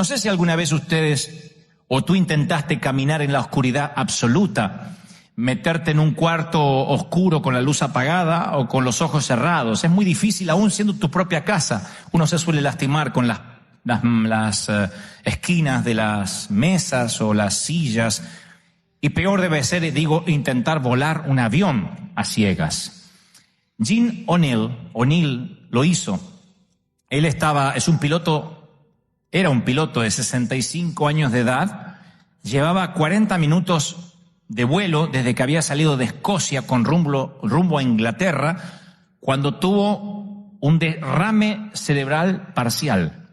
No sé si alguna vez ustedes o tú intentaste caminar en la oscuridad absoluta, meterte en un cuarto oscuro con la luz apagada o con los ojos cerrados. Es muy difícil, aún siendo tu propia casa. Uno se suele lastimar con las esquinas de las mesas o las sillas. Y peor debe ser, intentar volar un avión a ciegas. Gene O'Neill lo hizo. Él era un piloto de 65 años de edad, llevaba 40 minutos de vuelo desde que había salido de Escocia con rumbo a Inglaterra, cuando tuvo un derrame cerebral parcial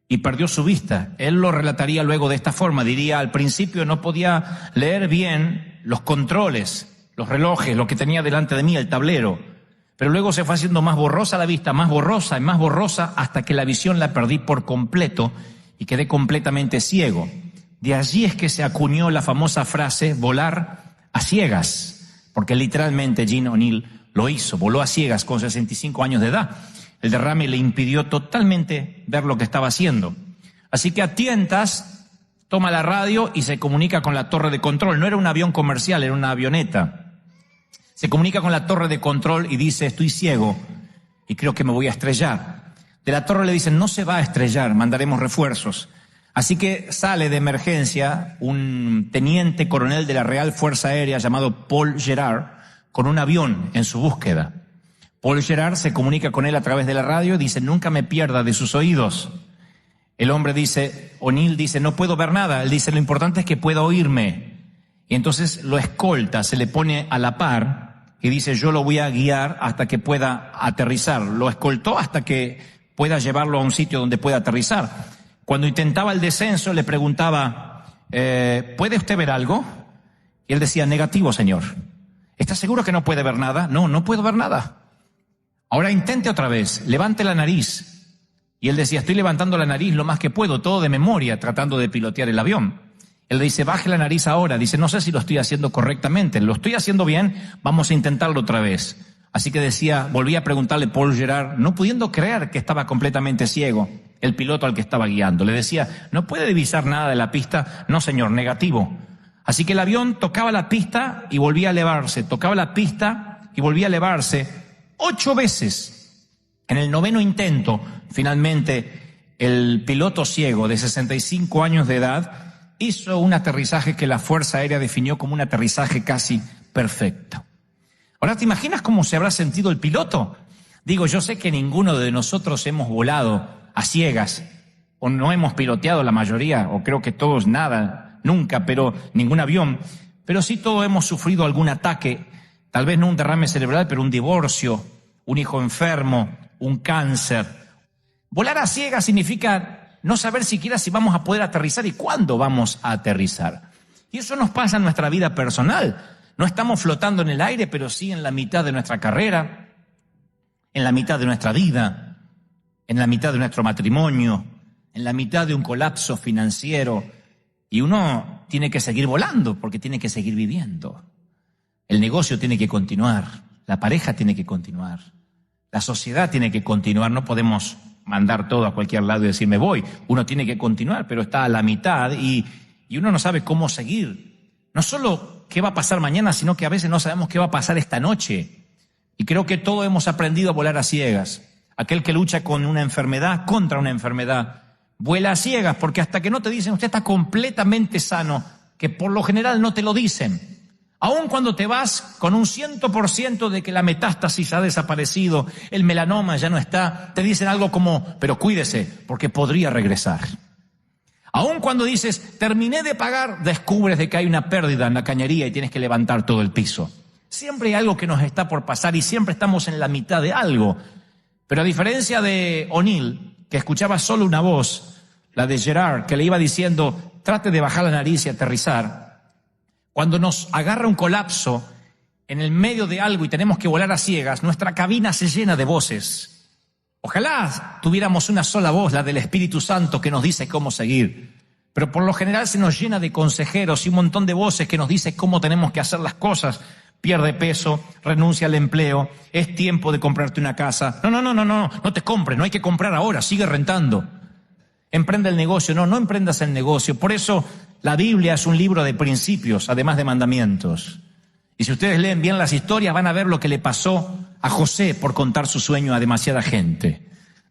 y perdió su vista. Él lo relataría luego de esta forma, diría: al principio no podía leer bien los controles, los relojes, lo que tenía delante de mí, el tablero, pero luego se fue haciendo más borrosa la vista, más borrosa y más borrosa, hasta que la visión la perdí por completo y quedé completamente ciego. De allí es que se acuñó la famosa frase volar a ciegas, porque literalmente Gene O'Neill lo hizo, voló a ciegas con 65 años de edad. El derrame le impidió totalmente ver lo que estaba haciendo. Así que a tientas toma la radio y se comunica con la torre de control. No era un avión comercial, era una avioneta. Se comunica con la torre de control y dice: estoy ciego y creo que me voy a estrellar. De la torre le dicen: no se va a estrellar, mandaremos refuerzos. Así que sale de emergencia un teniente coronel de la Real Fuerza Aérea llamado Paul Gerard con un avión en su búsqueda. Paul Gerard se comunica con él a través de la radio y dice: nunca me pierda de sus oídos. El hombre dice, O'Neill dice: no puedo ver nada. Él dice: lo importante es que pueda oírme. Y entonces lo escolta, se le pone a la par y dice: yo lo voy a guiar hasta que pueda aterrizar. Lo escoltó hasta que pueda llevarlo a un sitio donde pueda aterrizar. Cuando intentaba el descenso le preguntaba: ¿puede usted ver algo? Y él decía: negativo, señor. ¿Está seguro que no puede ver nada? No, no puedo ver nada. Ahora intente otra vez, levante la nariz. Y él decía: estoy levantando la nariz lo más que puedo, todo de memoria, tratando de pilotear el avión. Él dice: baje la nariz ahora. Dice: no sé si lo estoy haciendo correctamente. ¿Lo estoy haciendo bien? Vamos a intentarlo otra vez. Así que volvía a preguntarle Paul Gerard, no pudiendo creer que estaba completamente ciego, el piloto al que estaba guiando. Le decía: ¿no puede divisar nada de la pista? No, señor, negativo. Así que el avión tocaba la pista y volvía a elevarse, tocaba la pista y volvía a elevarse 8 veces. En el 9º intento, finalmente, el piloto ciego de 65 años de edad hizo un aterrizaje que la Fuerza Aérea definió como un aterrizaje casi perfecto. Ahora, ¿te imaginas cómo se habrá sentido el piloto? Yo sé que ninguno de nosotros hemos volado a ciegas, o no hemos piloteado la mayoría, o creo que todos nada, nunca, pero ningún avión. Pero sí todos hemos sufrido algún ataque, tal vez no un derrame cerebral, pero un divorcio, un hijo enfermo, un cáncer. Volar a ciegas significa no saber siquiera si vamos a poder aterrizar y cuándo vamos a aterrizar. Y eso nos pasa en nuestra vida personal. No estamos flotando en el aire, pero sí en la mitad de nuestra carrera, en la mitad de nuestra vida, en la mitad de nuestro matrimonio, en la mitad de un colapso financiero. Y uno tiene que seguir volando porque tiene que seguir viviendo. El negocio tiene que continuar, la pareja tiene que continuar, la sociedad tiene que continuar. No podemos mandar todo a cualquier lado y decir me voy. Uno tiene que continuar, pero está a la mitad y uno no sabe cómo seguir. No solo qué va a pasar mañana, sino que a veces no sabemos qué va a pasar esta noche. Y creo que todos hemos aprendido a volar a ciegas. Aquel que lucha con una enfermedad, contra una enfermedad, vuela a ciegas, porque hasta que no te dicen usted está completamente sano, que por lo general no te lo dicen. Aun cuando te vas con un 100% de que la metástasis ha desaparecido, el melanoma ya no está, te dicen algo como, pero cuídese, porque podría regresar. Aun cuando dices, terminé de pagar, descubres de que hay una pérdida en la cañería y tienes que levantar todo el piso. Siempre hay algo que nos está por pasar y siempre estamos en la mitad de algo. Pero a diferencia de O'Neill, que escuchaba solo una voz, la de Gerard, que le iba diciendo, trate de bajar la nariz y aterrizar. Cuando nos agarra un colapso en el medio de algo y tenemos que volar a ciegas, nuestra cabina se llena de voces. Ojalá tuviéramos una sola voz, la del Espíritu Santo, que nos dice cómo seguir. Pero por lo general se nos llena de consejeros y un montón de voces que nos dicen cómo tenemos que hacer las cosas. Pierde peso, renuncia al empleo, es tiempo de comprarte una casa. No te compres, no hay que comprar ahora, sigue rentando. Emprende el negocio. No, no emprendas el negocio. Por eso la Biblia es un libro de principios, además de mandamientos. Y si ustedes leen bien las historias, van a ver lo que le pasó a José por contar su sueño a demasiada gente.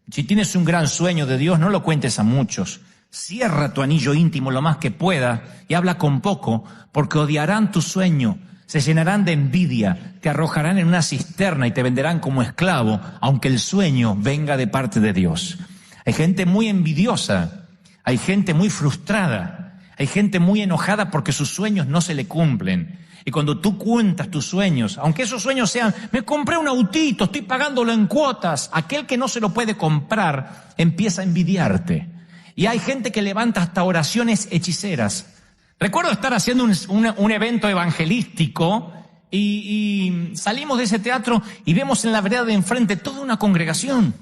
Si tienes un gran sueño de Dios, no lo cuentes a muchos. Cierra tu anillo íntimo lo más que pueda y habla con poco, porque odiarán tu sueño, se llenarán de envidia, te arrojarán en una cisterna y te venderán como esclavo, aunque el sueño venga de parte de Dios. Hay gente muy envidiosa, hay gente muy frustrada, hay gente muy enojada porque sus sueños no se le cumplen. Y cuando tú cuentas tus sueños, aunque esos sueños sean, me compré un autito, estoy pagándolo en cuotas, aquel que no se lo puede comprar empieza a envidiarte. Y hay gente que levanta hasta oraciones hechiceras. Recuerdo estar haciendo un evento evangelístico y salimos de ese teatro y vemos en la vereda de enfrente toda una congregación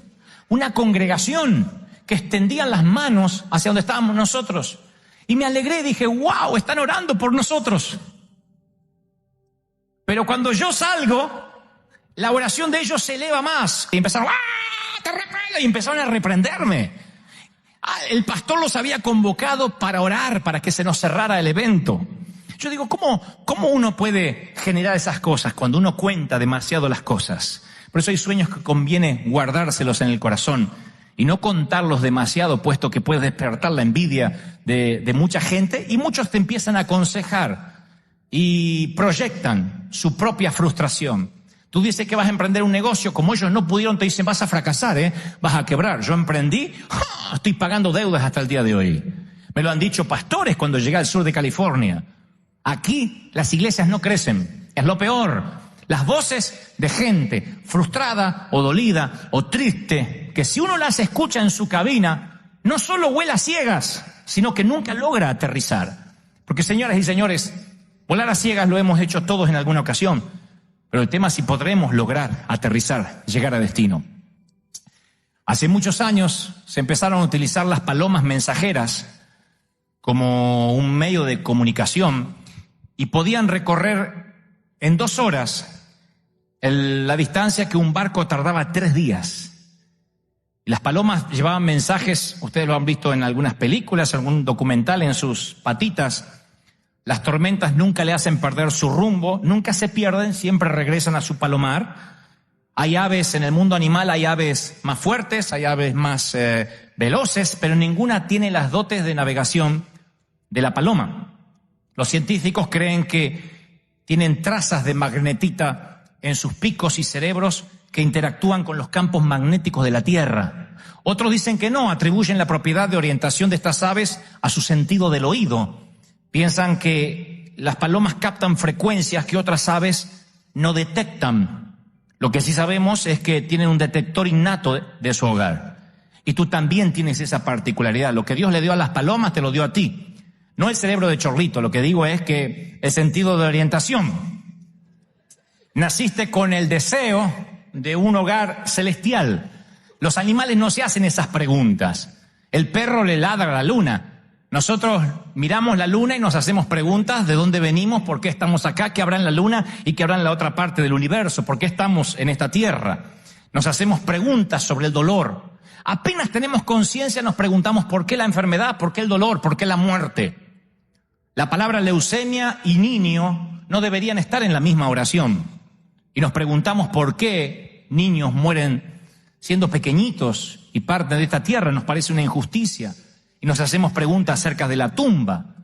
que extendían las manos hacia donde estábamos nosotros. Y me alegré y dije, wow, están orando por nosotros. Pero cuando yo salgo, la oración de ellos se eleva más. Y empezaron, ¡ah, te reprendo! Y empezaron a reprenderme. El pastor los había convocado para orar, para que se nos cerrara el evento. Yo digo, ¿cómo uno puede generar esas cosas cuando uno cuenta demasiado las cosas? Por eso hay sueños que conviene guardárselos en el corazón y no contarlos demasiado, puesto que puedes despertar la envidia de mucha gente y muchos te empiezan a aconsejar y proyectan su propia frustración. Tú dices que vas a emprender un negocio, como ellos no pudieron, te dicen, vas a fracasar, vas a quebrar. Yo emprendí, estoy pagando deudas hasta el día de hoy. Me lo han dicho pastores cuando llegué al sur de California. Aquí las iglesias no crecen, es lo peor. Las voces de gente frustrada o dolida o triste, que si uno las escucha en su cabina, no solo vuela ciegas, sino que nunca logra aterrizar. Porque, señoras y señores, volar a ciegas lo hemos hecho todos en alguna ocasión, pero el tema es si podremos lograr aterrizar, llegar a destino. Hace muchos años se empezaron a utilizar las palomas mensajeras como un medio de comunicación y podían recorrer en 2 horas la distancia que un barco tardaba 3 días. Y las palomas llevaban mensajes, ustedes lo han visto en algunas películas, algún documental, en sus patitas. Las tormentas nunca le hacen perder su rumbo, nunca se pierden, siempre regresan a su palomar. Hay aves, en el mundo animal hay aves más fuertes, hay aves más veloces, pero ninguna tiene las dotes de navegación de la paloma. Los científicos creen que tienen trazas de magnetita en sus picos y cerebros que interactúan con los campos magnéticos de la Tierra. Otros dicen que no, atribuyen la propiedad de orientación de estas aves a su sentido del oído. Piensan que las palomas captan frecuencias que otras aves no detectan. Lo que sí sabemos es que tienen un detector innato de su hogar. Y tú también tienes esa particularidad. Lo que Dios le dio a las palomas te lo dio a ti. No el cerebro de chorlito, lo que digo es que el sentido de orientación. Naciste con el deseo de un hogar celestial. Los animales no se hacen esas preguntas. El perro le ladra a la luna. Nosotros miramos la luna y nos hacemos preguntas de dónde venimos, por qué estamos acá, qué habrá en la luna y qué habrá en la otra parte del universo, por qué estamos en esta tierra. Nos hacemos preguntas sobre el dolor. Apenas tenemos conciencia nos preguntamos por qué la enfermedad, por qué el dolor, por qué la muerte. La palabra leucemia y niño no deberían estar en la misma oración. Y nos preguntamos por qué niños mueren siendo pequeñitos y parten de esta tierra. Nos parece una injusticia. Y nos hacemos preguntas acerca de la tumba.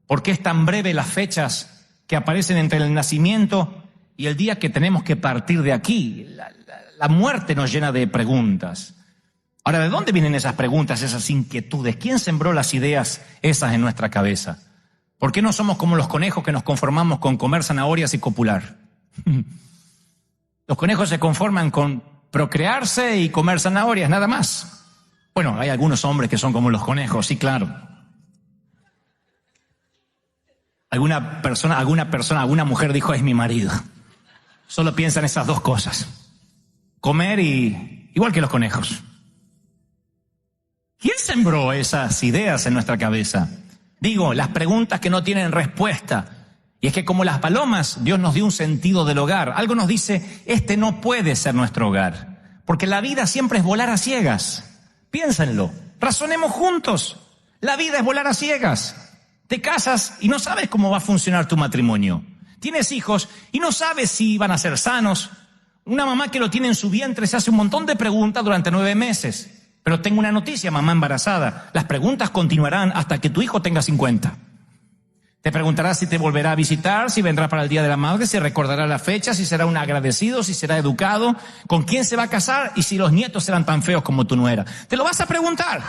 ¿Por qué es tan breve las fechas que aparecen entre el nacimiento y el día que tenemos que partir de aquí? La muerte nos llena de preguntas. Ahora, ¿de dónde vienen esas preguntas, esas inquietudes? ¿Quién sembró las ideas esas en nuestra cabeza? ¿Por qué no somos como los conejos que nos conformamos con comer zanahorias y copular? Los conejos se conforman con procrearse y comer zanahorias, nada más. Bueno, hay algunos hombres que son como los conejos, sí, claro. Alguna mujer dijo, es mi marido. Solo piensa en esas 2 cosas. Comer y igual que los conejos. ¿Quién sembró esas ideas en nuestra cabeza? Digo, las preguntas que no tienen respuesta. Y es que como las palomas, Dios nos dio un sentido del hogar. Algo nos dice, este no puede ser nuestro hogar. Porque la vida siempre es volar a ciegas. Piénsenlo. Razonemos juntos. La vida es volar a ciegas. Te casas y no sabes cómo va a funcionar tu matrimonio. Tienes hijos y no sabes si van a ser sanos. Una mamá que lo tiene en su vientre se hace un montón de preguntas durante 9 meses. Pero tengo una noticia, mamá embarazada. Las preguntas continuarán hasta que tu hijo tenga 50. Te preguntará si te volverá a visitar, si vendrá para el Día de la Madre, si recordará la fecha, si será un agradecido, si será educado, con quién se va a casar y si los nietos serán tan feos como tu nuera. Te lo vas a preguntar.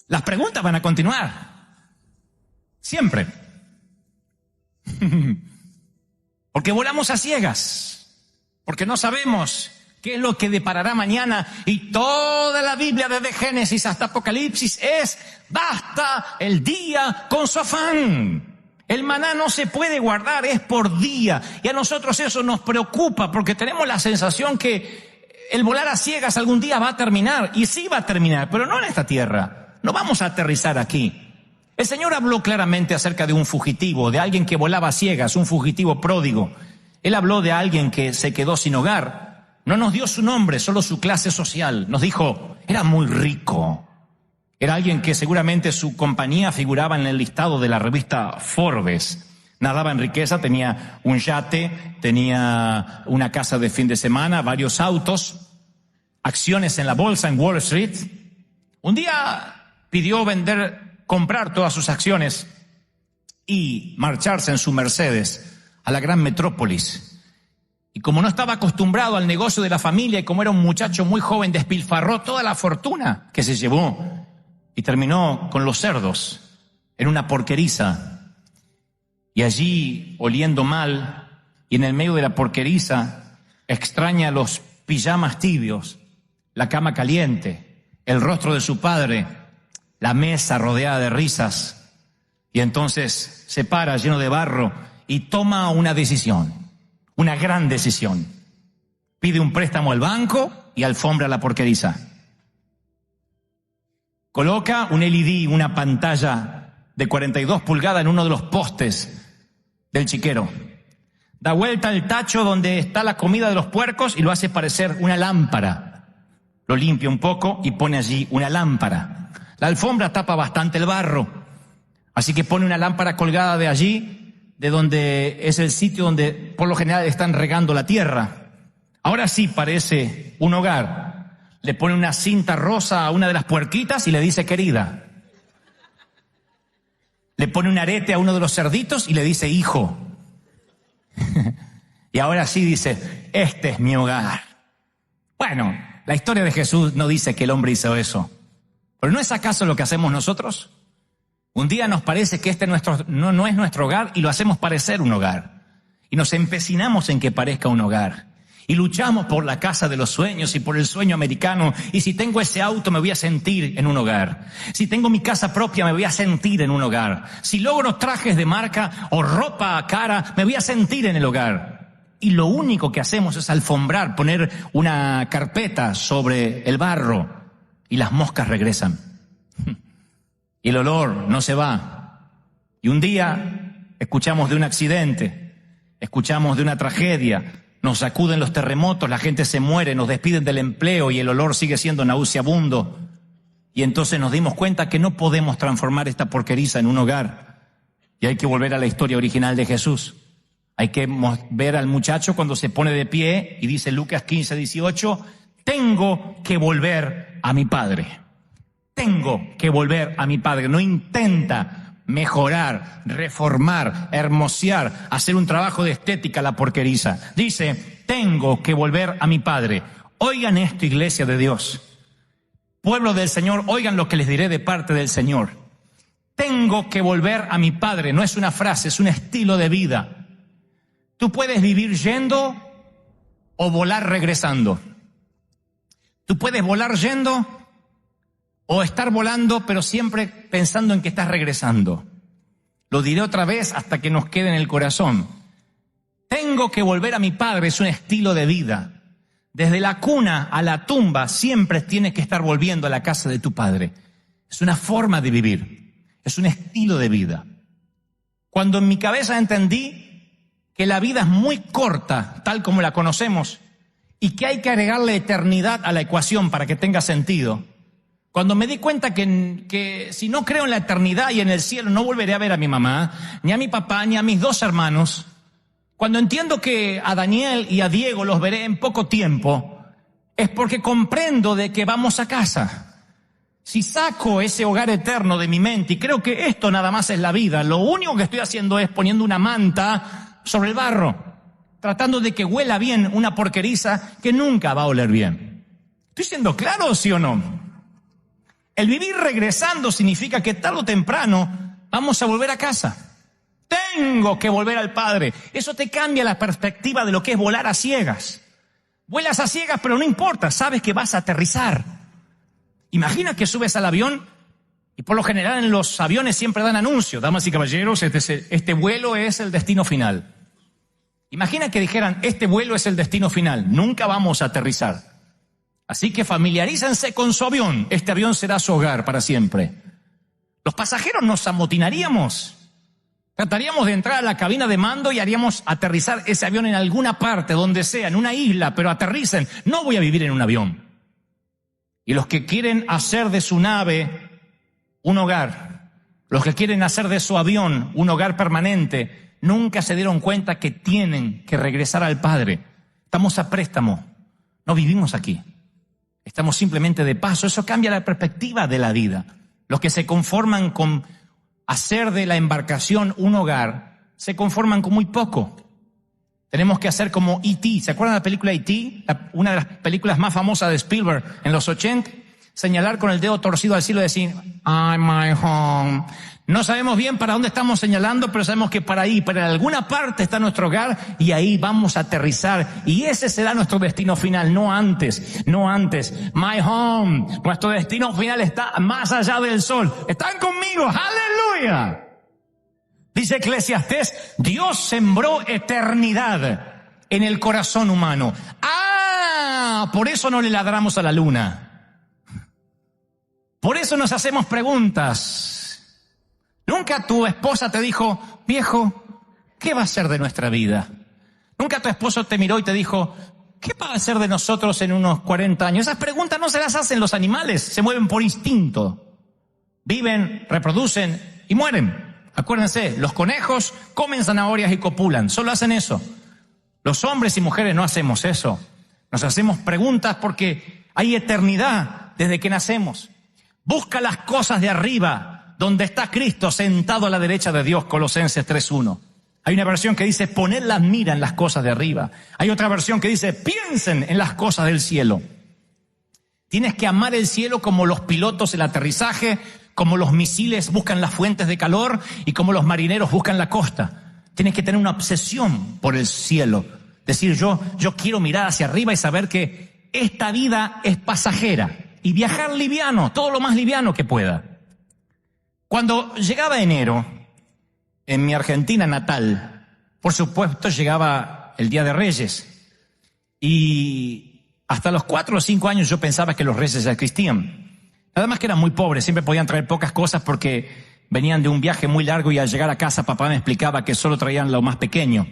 Las preguntas van a continuar. Siempre. Porque volamos a ciegas. Porque no sabemos qué es lo que deparará mañana. Y toda la Biblia desde Génesis hasta Apocalipsis es: basta el día con su afán. El maná no se puede guardar, es por día. Y a nosotros eso nos preocupa porque tenemos la sensación que el volar a ciegas algún día va a terminar. Y sí va a terminar, pero no en esta tierra. No vamos a aterrizar aquí. El Señor habló claramente acerca de un fugitivo, de alguien que volaba a ciegas, un fugitivo pródigo. Él habló de alguien que se quedó sin hogar. No nos dio su nombre, solo su clase social. Nos dijo, era muy rico. Era alguien que seguramente su compañía figuraba en el listado de la revista Forbes. Nadaba en riqueza, tenía un yate, tenía una casa de fin de semana, varios autos, acciones en la bolsa en Wall Street. Un día pidió comprar todas sus acciones y marcharse en su Mercedes a la gran metrópolis. Y como no estaba acostumbrado al negocio de la familia y como era un muchacho muy joven, despilfarró toda la fortuna que se llevó y terminó con los cerdos en una porqueriza. Y allí, oliendo mal, y en el medio de la porqueriza, extraña los pijamas tibios, la cama caliente, el rostro de su padre, la mesa rodeada de risas. Y entonces se para lleno de barro y toma una decisión, una gran decisión. Pide un préstamo al banco y alfombra la porqueriza. Coloca un LED, una pantalla de 42 pulgadas en uno de los postes del chiquero. Da vuelta al tacho donde está la comida de los puercos y lo hace parecer una lámpara. Lo limpia un poco y pone allí una lámpara. La alfombra tapa bastante el barro, así que pone una lámpara colgada de allí, de donde es el sitio donde por lo general están regando la tierra. Ahora sí parece un hogar. Le pone una cinta rosa a una de las puerquitas y le dice querida. Le pone un arete a uno de los cerditos y le dice hijo. Y ahora sí dice, este es mi hogar. Bueno, la historia de Jesús no dice que el hombre hizo eso. ¿Pero no es acaso lo que hacemos nosotros? Un día nos parece que este no es nuestro hogar y lo hacemos parecer un hogar. Y nos empecinamos en que parezca un hogar. Y luchamos por la casa de los sueños y por el sueño americano. Y si tengo ese auto me voy a sentir en un hogar. Si tengo mi casa propia me voy a sentir en un hogar. Si logro trajes de marca o ropa cara me voy a sentir en el hogar. Y lo único que hacemos es alfombrar, poner una carpeta sobre el barro y las moscas regresan. Y el olor no se va. Y un día escuchamos de un accidente, escuchamos de una tragedia, nos sacuden los terremotos, la gente se muere, nos despiden del empleo y el olor sigue siendo nauseabundo. Y entonces nos dimos cuenta que no podemos transformar esta porqueriza en un hogar. Y hay que volver a la historia original de Jesús. Hay que ver al muchacho cuando se pone de pie y dice Lucas 15:18, tengo que volver a mi padre. Tengo que volver a mi padre. No intenta mejorar, reformar, hermosear, hacer un trabajo de estética a la porqueriza. Dice, tengo que volver a mi padre. Oigan esto, iglesia de Dios. Pueblo del Señor, oigan lo que les diré de parte del Señor. Tengo que volver a mi padre. No es una frase, es un estilo de vida. Tú puedes vivir yendo o volar regresando. Tú puedes volar yendo o estar volando, pero siempre pensando en que estás regresando. Lo diré otra vez hasta que nos quede en el corazón. Tengo que volver a mi padre, es un estilo de vida. Desde la cuna a la tumba siempre tienes que estar volviendo a la casa de tu padre. Es una forma de vivir, es un estilo de vida. Cuando en mi cabeza entendí que la vida es muy corta, tal como la conocemos, y que hay que agregarle eternidad a la ecuación para que tenga sentido. Cuando me di cuenta que si no creo en la eternidad y en el cielo no volveré a ver a mi mamá, ni a mi papá, ni a mis dos hermanos, cuando entiendo que a Daniel y a Diego los veré en poco tiempo, es porque comprendo de que vamos a casa. Si saco ese hogar eterno de mi mente y creo que esto nada más es la vida, lo único que estoy haciendo es poniendo una manta sobre el barro, tratando de que huela bien una porqueriza que nunca va a oler bien. ¿Estoy siendo claro, sí o no? El vivir regresando significa que tarde o temprano vamos a volver a casa. Tengo que volver al Padre. Eso te cambia la perspectiva de lo que es volar a ciegas. Vuelas a ciegas, pero no importa, sabes que vas a aterrizar. Imagina que subes al avión y por lo general en los aviones siempre dan anuncio. Damas y caballeros, este vuelo es el destino final. Imagina que dijeran, este vuelo es el destino final, nunca vamos a aterrizar. Así que familiarícense con su avión. Este avión será su hogar para siempre. Los pasajeros nos amotinaríamos. Trataríamos de entrar a la cabina de mando y haríamos aterrizar ese avión en alguna parte, donde sea, en una isla, pero aterricen. No voy a vivir en un avión. Y los que quieren hacer de su nave un hogar, los que quieren hacer de su avión un hogar permanente, nunca se dieron cuenta que tienen que regresar al Padre. Estamos a préstamo. No vivimos aquí. Estamos simplemente de paso. Eso cambia la perspectiva de la vida. Los que se conforman con hacer de la embarcación un hogar, se conforman con muy poco. Tenemos que hacer como E.T. ¿Se acuerdan de la película E.T.? Una de las películas más famosas de Spielberg en los 80. Señalar con el dedo torcido al cielo y decir, I'm my home. No sabemos bien para dónde estamos señalando, pero sabemos que para ahí, para alguna parte está nuestro hogar y ahí vamos a aterrizar. Y ese será nuestro destino final, no antes, no antes. My home, nuestro destino final está más allá del sol. ¿Están conmigo? ¡Aleluya! Dice Eclesiastés, Dios sembró eternidad en el corazón humano. ¡Ah! Por eso no le ladramos a la luna. Por eso nos hacemos preguntas. Nunca tu esposa te dijo, viejo, ¿qué va a ser de nuestra vida? Nunca tu esposo te miró y te dijo, ¿qué va a ser de nosotros en unos 40 años? Esas preguntas no se las hacen los animales, se mueven por instinto. Viven, reproducen y mueren. Acuérdense, los conejos comen zanahorias y copulan, solo hacen eso. Los hombres y mujeres no hacemos eso. Nos hacemos preguntas porque hay eternidad desde que nacemos. Busca las cosas de arriba, donde está Cristo sentado a la derecha de Dios, Colosenses 3:1. Hay una versión que dice, poned la mira en las cosas de arriba. Hay otra versión que dice, piensen en las cosas del cielo. Tienes que amar el cielo como los pilotos el aterrizaje, como los misiles buscan las fuentes de calor y como los marineros buscan la costa. Tienes que tener una obsesión por el cielo. Decir, yo quiero mirar hacia arriba y saber que esta vida es pasajera. Y viajar liviano, todo lo más liviano que pueda. Cuando llegaba enero, en mi Argentina natal, por supuesto llegaba el Día de Reyes. Y hasta los 4 o 5 años yo pensaba que los reyes ya existían. Nada más que eran muy pobres, siempre podían traer pocas cosas porque venían de un viaje muy largo y al llegar a casa papá me explicaba que solo traían lo más pequeño.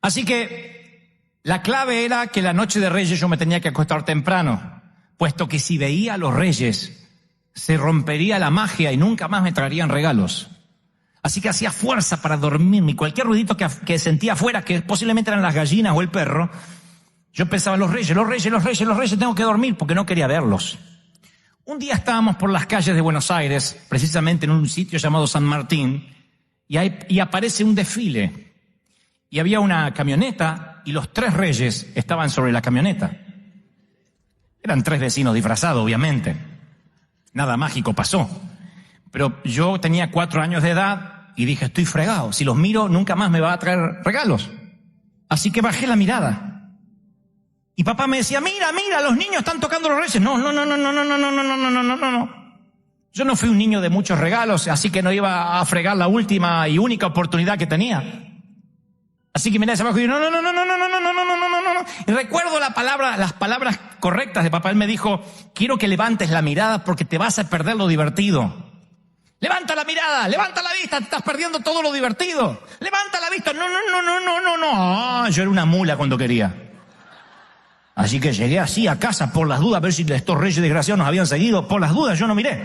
Así que la clave era que la noche de Reyes yo me tenía que acostar temprano, puesto que si veía a los reyes se rompería la magia y nunca más me traerían regalos. Así que hacía fuerza para dormirme y cualquier ruidito que sentía afuera, que posiblemente eran las gallinas o el perro, yo pensaba, los reyes, tengo que dormir porque no quería verlos. Un día estábamos por las calles de Buenos Aires, precisamente en un sitio llamado San Martín, y aparece un desfile. Y había una camioneta y los 3 reyes estaban sobre la camioneta. Eran 3 vecinos disfrazados, obviamente. Nada mágico pasó. Pero yo tenía 4 años de edad y dije, estoy fregado. Si los miro, nunca más me va a traer regalos. Así que bajé la mirada. Y papá me decía, mira, los niños están tocando los reyes. No. Yo no fui un niño de muchos regalos, así que no iba a fregar la última y única oportunidad que tenía. Así que miré hacia abajo y no. Y recuerdo las palabras correctas de papá. Él me dijo, quiero que levantes la mirada porque te vas a perder lo divertido. Levanta la mirada, levanta la vista, te estás perdiendo todo lo divertido. Levanta la vista, no. Yo era una mula cuando quería. Así que llegué así a casa por las dudas, a ver si estos reyes desgraciados nos habían seguido. Por las dudas yo no miré.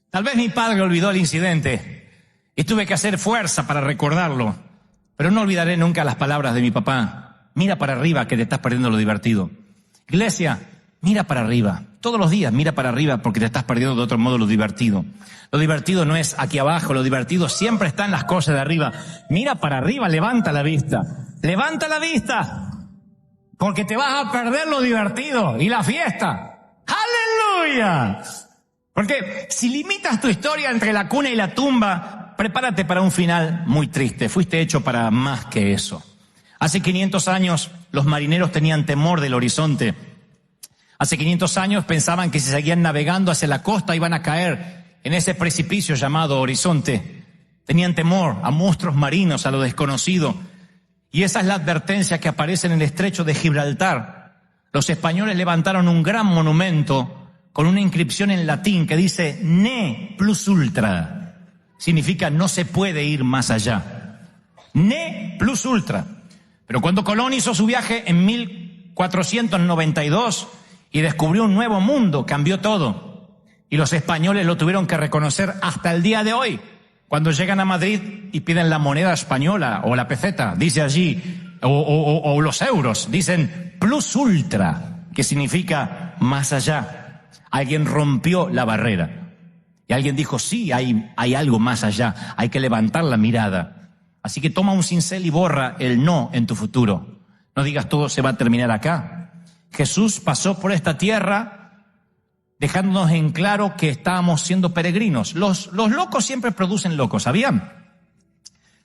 Tal vez mi padre olvidó el incidente y tuve que hacer fuerza para recordarlo. Pero no olvidaré nunca las palabras de mi papá. Mira para arriba que te estás perdiendo lo divertido. Iglesia, mira para arriba. Todos los días mira para arriba porque te estás perdiendo de otro modo lo divertido. Lo divertido no es aquí abajo, lo divertido siempre está en las cosas de arriba. Mira para arriba, levanta la vista. Levanta la vista. Porque te vas a perder lo divertido y la fiesta. ¡Aleluya! Porque si limitas tu historia entre la cuna y la tumba, prepárate para un final muy triste. Fuiste hecho para más que eso. Hace 500 años los marineros tenían temor del horizonte. Hace 500 años pensaban que si seguían navegando hacia la costa iban a caer en ese precipicio llamado horizonte. Tenían temor a monstruos marinos, a lo desconocido. Y esa es la advertencia que aparece en el estrecho de Gibraltar. Los españoles levantaron un gran monumento con una inscripción en latín que dice Ne plus ultra. Significa no se puede ir más allá. Ne plus ultra. Pero cuando Colón hizo su viaje en 1492 y descubrió un nuevo mundo, cambió todo. Y los españoles lo tuvieron que reconocer hasta el día de hoy. Cuando llegan a Madrid y piden la moneda española o la peseta, dice allí, o los euros, dicen plus ultra, que significa más allá. Alguien rompió la barrera. Y alguien dijo, sí, hay algo más allá, hay que levantar la mirada. Así que toma un cincel y borra el no en tu futuro. No digas todo se va a terminar acá. Jesús pasó por esta tierra dejándonos en claro que estábamos siendo peregrinos. Los locos siempre producen locos, ¿sabían?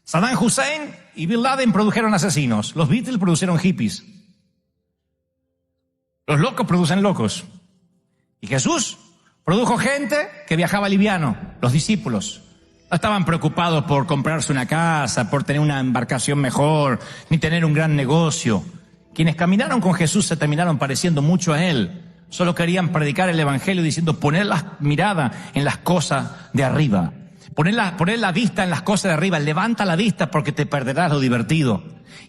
Saddam Hussein y Bin Laden produjeron asesinos. Los Beatles produjeron hippies. Los locos producen locos. Y Jesús produjo gente que viajaba liviano, los discípulos. No estaban preocupados por comprarse una casa, por tener una embarcación mejor, ni tener un gran negocio. Quienes caminaron con Jesús se terminaron pareciendo mucho a Él. Solo querían predicar el evangelio diciendo poner la mirada en las cosas de arriba. Poner la vista en las cosas de arriba. Levanta la vista porque te perderás lo divertido.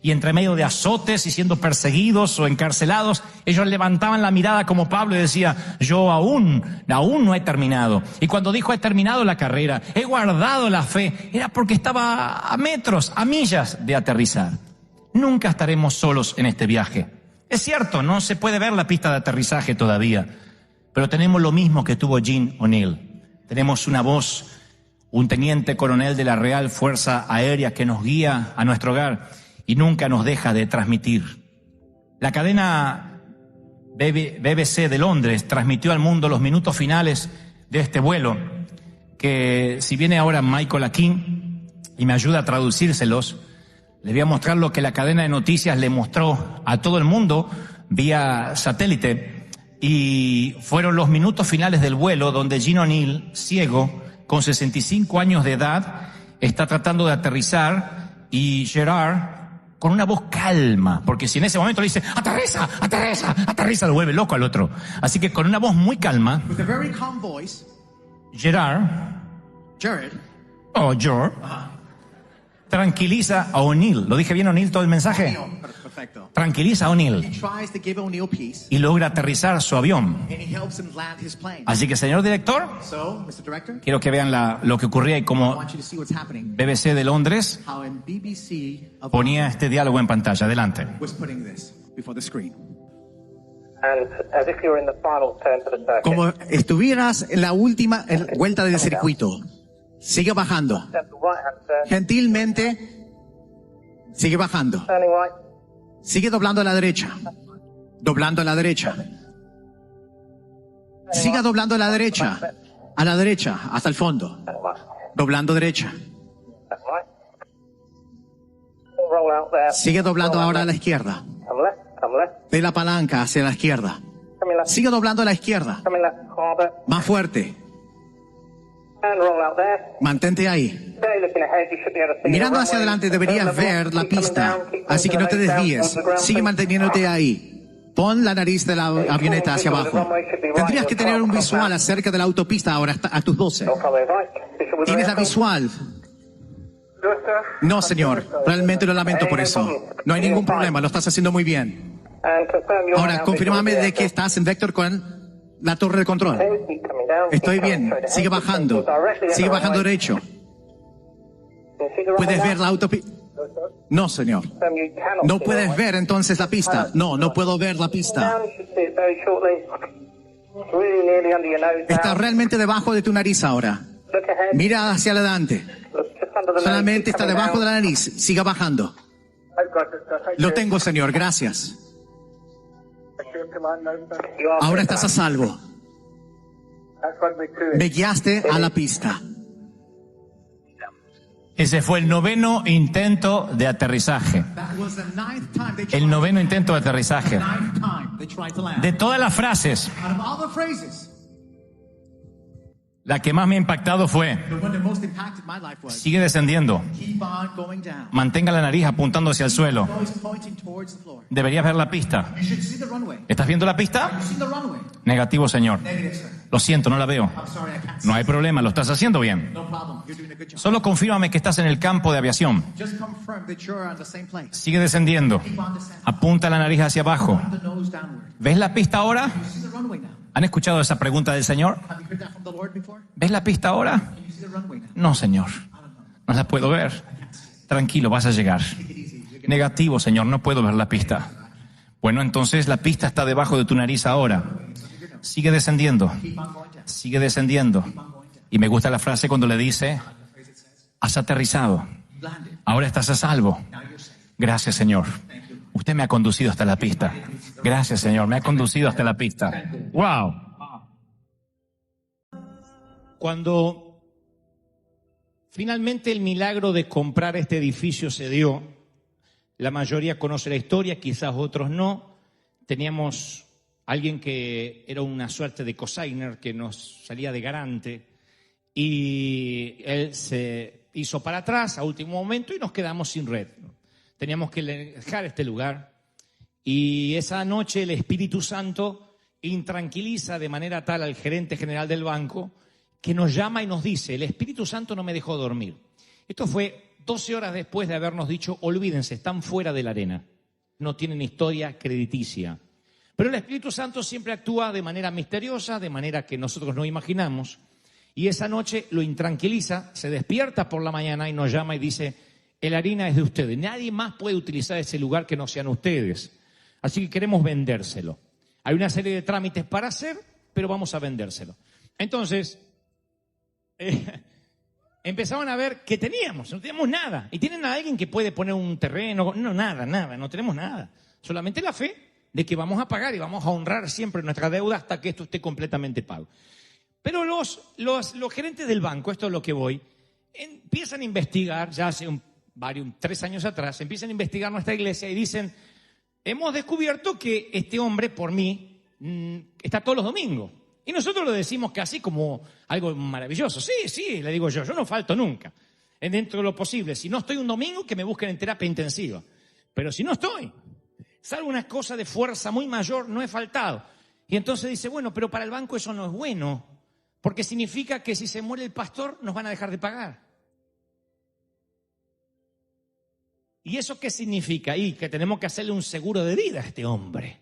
Y entre medio de azotes y siendo perseguidos o encarcelados, ellos levantaban la mirada como Pablo y decía, yo aún no he terminado. Y cuando dijo he terminado la carrera, he guardado la fe, era porque estaba a metros, a millas de aterrizar. Nunca estaremos solos en este viaje. Es cierto, no se puede ver la pista de aterrizaje todavía, pero tenemos lo mismo que tuvo Jean O'Neill. Tenemos una voz, un teniente coronel de la Real Fuerza Aérea que nos guía a nuestro hogar y nunca nos deja de transmitir. La cadena BBC de Londres transmitió al mundo los minutos finales de este vuelo, que si viene ahora Michael Akin y me ayuda a traducírselos, les voy a mostrar lo que la cadena de noticias le mostró a todo el mundo vía satélite. Y fueron los minutos finales del vuelo donde Jean O'Neill, ciego, con 65 años de edad, está tratando de aterrizar y Gerard, con una voz calma, porque si en ese momento le dice, aterriza, aterriza, aterriza, lo vuelve loco al otro. Así que con una voz muy calma, With a very calm voice, Gerard, Jared, George, tranquiliza a O'Neill. ¿Lo dije bien, O'Neill, todo el mensaje? perfecto. Tranquiliza a O'Neill Tries to give O'Neill peace, y logra aterrizar su avión. and he helps him land his plane. Así que, señor director, So, Mr. Director, quiero que vean lo que ocurría y I cómo want you to see what's happening. BBC de Londres How in BBC of ponía este diálogo en pantalla. Adelante. was putting this before the screen. And as if you were in the final turn to the circuit. Como estuvieras en la última vuelta del circuito. Sigue bajando. Step to right hand turn, Gentilmente, sigue bajando. turning right, Sigue doblando a la derecha. Doblando a la derecha. Siga doblando a la derecha. A la derecha, hasta el fondo. turn left, Doblando derecha. turn right. Roll out there. Sigue doblando Roll out ahora a la left. izquierda. Come left, come left, De la palanca hacia la izquierda. coming left, Sigue doblando a la izquierda. coming left, harder, Más fuerte. and roll out there. Mantente ahí. Stay looking ahead, you should be able to see Mirando the hacia runway. adelante deberías Turn level, ver la keep coming pista. down, keep Así que no te going to the desvíes. nose down, onto the Sigue ground, manteniéndote ahí. Pon la nariz de la avioneta hacia abajo. Tendrías que tener un visual acerca de la autopista ahora a tus 12. Don't follow right. Visual with Tienes la vehicle. visual. No, señor. Realmente lo lamento por eso. No hay ningún problema. Lo estás haciendo muy bien. Ahora, confírmame de que estás en vector con la torre de control. Estoy bien. Sigue bajando. Sigue bajando derecho. ¿Puedes ver la autopista? No, señor. No puedes ver entonces la pista. No, no puedo ver la pista. Está realmente debajo de tu nariz ahora. Mira hacia adelante. Solamente está debajo de la nariz. Siga bajando. Lo tengo, señor. Gracias. Ahora estás a salvo. Me guiaste a la pista. Ese fue el 9º intento de aterrizaje. El 9º intento de aterrizaje. De todas las frases, la que más me ha impactado fue: sigue descendiendo. Mantenga la nariz apuntando hacia el suelo. Deberías ver la pista. ¿Estás viendo la pista? Negativo, señor. Lo siento, no la veo. No hay problema, lo estás haciendo bien. Solo confírmame que estás en el campo de aviación. Sigue descendiendo. Apunta la nariz hacia abajo. ¿Ves la pista ahora? ¿Han escuchado esa pregunta del Señor? ¿Ves la pista ahora? No, Señor. No la puedo ver. Tranquilo, vas a llegar. Negativo, Señor, no puedo ver la pista. Bueno, entonces la pista está debajo de tu nariz ahora. Sigue descendiendo. Sigue descendiendo. Y me gusta la frase cuando le dice: has aterrizado. Ahora estás a salvo. Gracias, Señor. Usted me ha conducido hasta la pista. Gracias, Señor. Me ha conducido hasta la pista. ¡Wow! Cuando finalmente el milagro de comprar este edificio se dio, la mayoría conoce la historia, quizás otros no. Teníamos alguien que era una suerte de cosigner que nos salía de garante, y él se hizo para atrás a último momento y nos quedamos sin red. Teníamos que dejar este lugar, y esa noche el Espíritu Santo intranquiliza de manera tal al gerente general del banco que nos llama y nos dice: el Espíritu Santo no me dejó dormir. Esto fue 12 horas después de habernos dicho: olvídense, están fuera de la arena, no tienen historia crediticia. Pero el Espíritu Santo siempre actúa de manera misteriosa, de manera que nosotros no imaginamos. Y esa noche lo intranquiliza, se despierta por la mañana y nos llama y dice: el harina es de ustedes, nadie más puede utilizar ese lugar que no sean ustedes. Así que queremos vendérselo. Hay una serie de trámites para hacer, pero vamos a vendérselo. Entonces, empezaban a ver que teníamos, no teníamos nada. Y tienen a alguien que puede poner un terreno, no, nada, no tenemos nada. Solamente la fe de que vamos a pagar y vamos a honrar siempre nuestra deuda hasta que esto esté completamente pago. Pero los gerentes del banco, esto es lo que voy, empiezan a investigar, ya hace 3 años atrás, empiezan a investigar nuestra iglesia y dicen: hemos descubierto que este hombre, por mí, está todos los domingos. Y nosotros lo decimos casi como algo maravilloso. Sí, le digo yo no falto nunca. Dentro de lo posible. Si no estoy un domingo, que me busquen en terapia intensiva. Pero si no estoy, salvo una cosa de fuerza muy mayor, no he faltado. Y entonces dice: bueno, pero para el banco eso no es bueno, porque significa que si se muere el pastor, nos van a dejar de pagar. ¿Y eso qué significa? Y que tenemos que hacerle un seguro de vida a este hombre.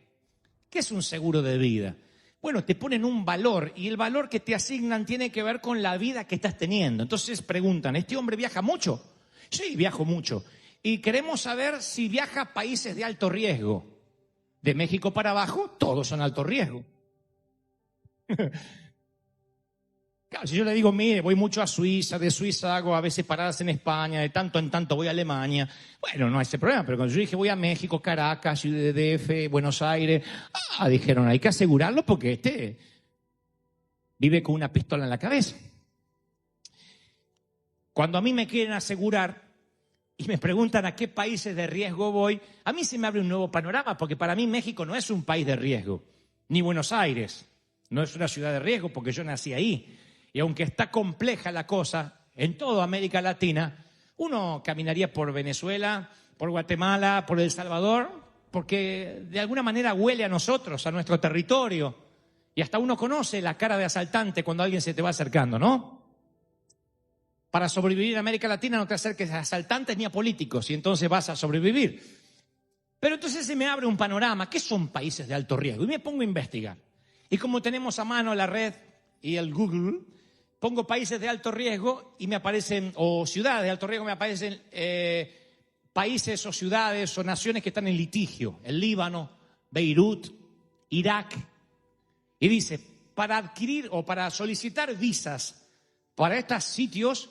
¿Qué es un seguro de vida? Bueno, te ponen un valor, y el valor que te asignan tiene que ver con la vida que estás teniendo. Entonces preguntan: ¿este hombre viaja mucho? Sí, viajo mucho. Y queremos saber si viaja a países de alto riesgo. De México para abajo, todos son alto riesgo. Claro, si yo le digo: mire, voy mucho a Suiza, de Suiza hago a veces paradas en España, de tanto en tanto voy a Alemania, bueno, no hay ese problema. Pero cuando yo dije voy a México, Caracas, Ciudad DF, Buenos Aires, dijeron: hay que asegurarlo porque este vive con una pistola en la cabeza. Cuando a mí me quieren asegurar y me preguntan a qué países de riesgo voy, a mí se me abre un nuevo panorama, porque para mí México no es un país de riesgo, ni Buenos Aires no es una ciudad de riesgo, porque yo nací ahí. Y aunque está compleja la cosa, en toda América Latina, uno caminaría por Venezuela, por Guatemala, por El Salvador, porque de alguna manera huele a nosotros, a nuestro territorio. Y hasta uno conoce la cara de asaltante cuando alguien se te va acercando, ¿no? para sobrevivir en América Latina no te acerques a asaltantes ni a políticos y entonces vas a sobrevivir. Pero entonces se me abre un panorama. ¿Qué son países de alto riesgo? Y me pongo a investigar. Y como tenemos a mano la red y el Google, pongo países de alto riesgo y me aparecen, o ciudades de alto riesgo, me aparecen países o ciudades o naciones que están en litigio. El Líbano, Beirut, Irak. Y dice, para adquirir o para solicitar visas para estos sitios,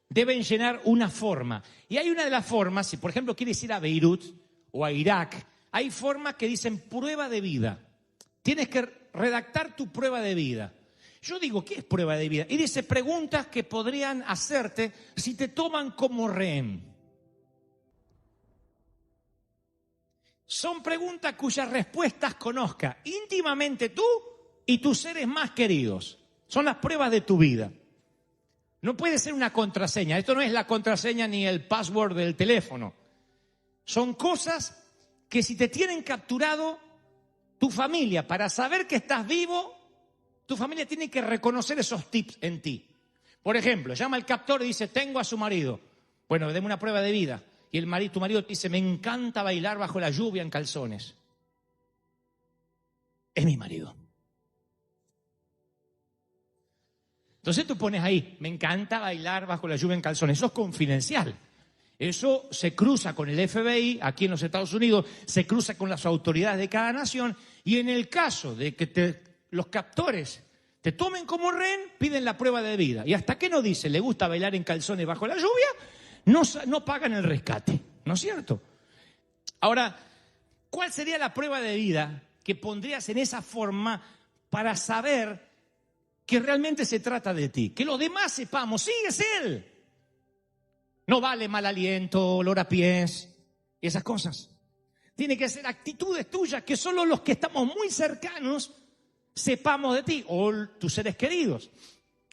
deben llenar una forma. Y hay una de las formas, si por ejemplo quieres ir a Beirut o a Irak, hay formas que dicen prueba de vida. Tienes que redactar tu prueba de vida. Yo digo, ¿qué es prueba de vida? Y dice, preguntas que podrían hacerte si te toman como rehén. Son preguntas cuyas respuestas conozcas íntimamente tú y tus seres más queridos. Son las pruebas de tu vida. No puede ser una contraseña. Esto no es la contraseña ni el password del teléfono. Son cosas que si te tienen capturado tu familia para saber que estás vivo, tu familia tiene que reconocer esos tips en ti. Por ejemplo, llama al captor y dice, tengo a su marido. Bueno, deme una prueba de vida. Y tu marido te dice, me encanta bailar bajo la lluvia en calzones. Es mi marido. Entonces tú pones ahí, me encanta bailar bajo la lluvia en calzones. Eso es confidencial. Eso se cruza con el FBI aquí en los Estados Unidos, se cruza con las autoridades de cada nación y en el caso de que los captores te tomen como rehén, piden la prueba de vida. Y hasta que no dice, le gusta bailar en calzones bajo la lluvia, no pagan el rescate, ¿no es cierto? Ahora, ¿cuál sería la prueba de vida que pondrías en esa forma para saber que realmente se trata de ti? Que los demás sepamos, sí, es él. No vale mal aliento, olor a pies, esas cosas. Tiene que ser actitudes tuyas que solo los que estamos muy cercanos sepamos de ti o tus seres queridos.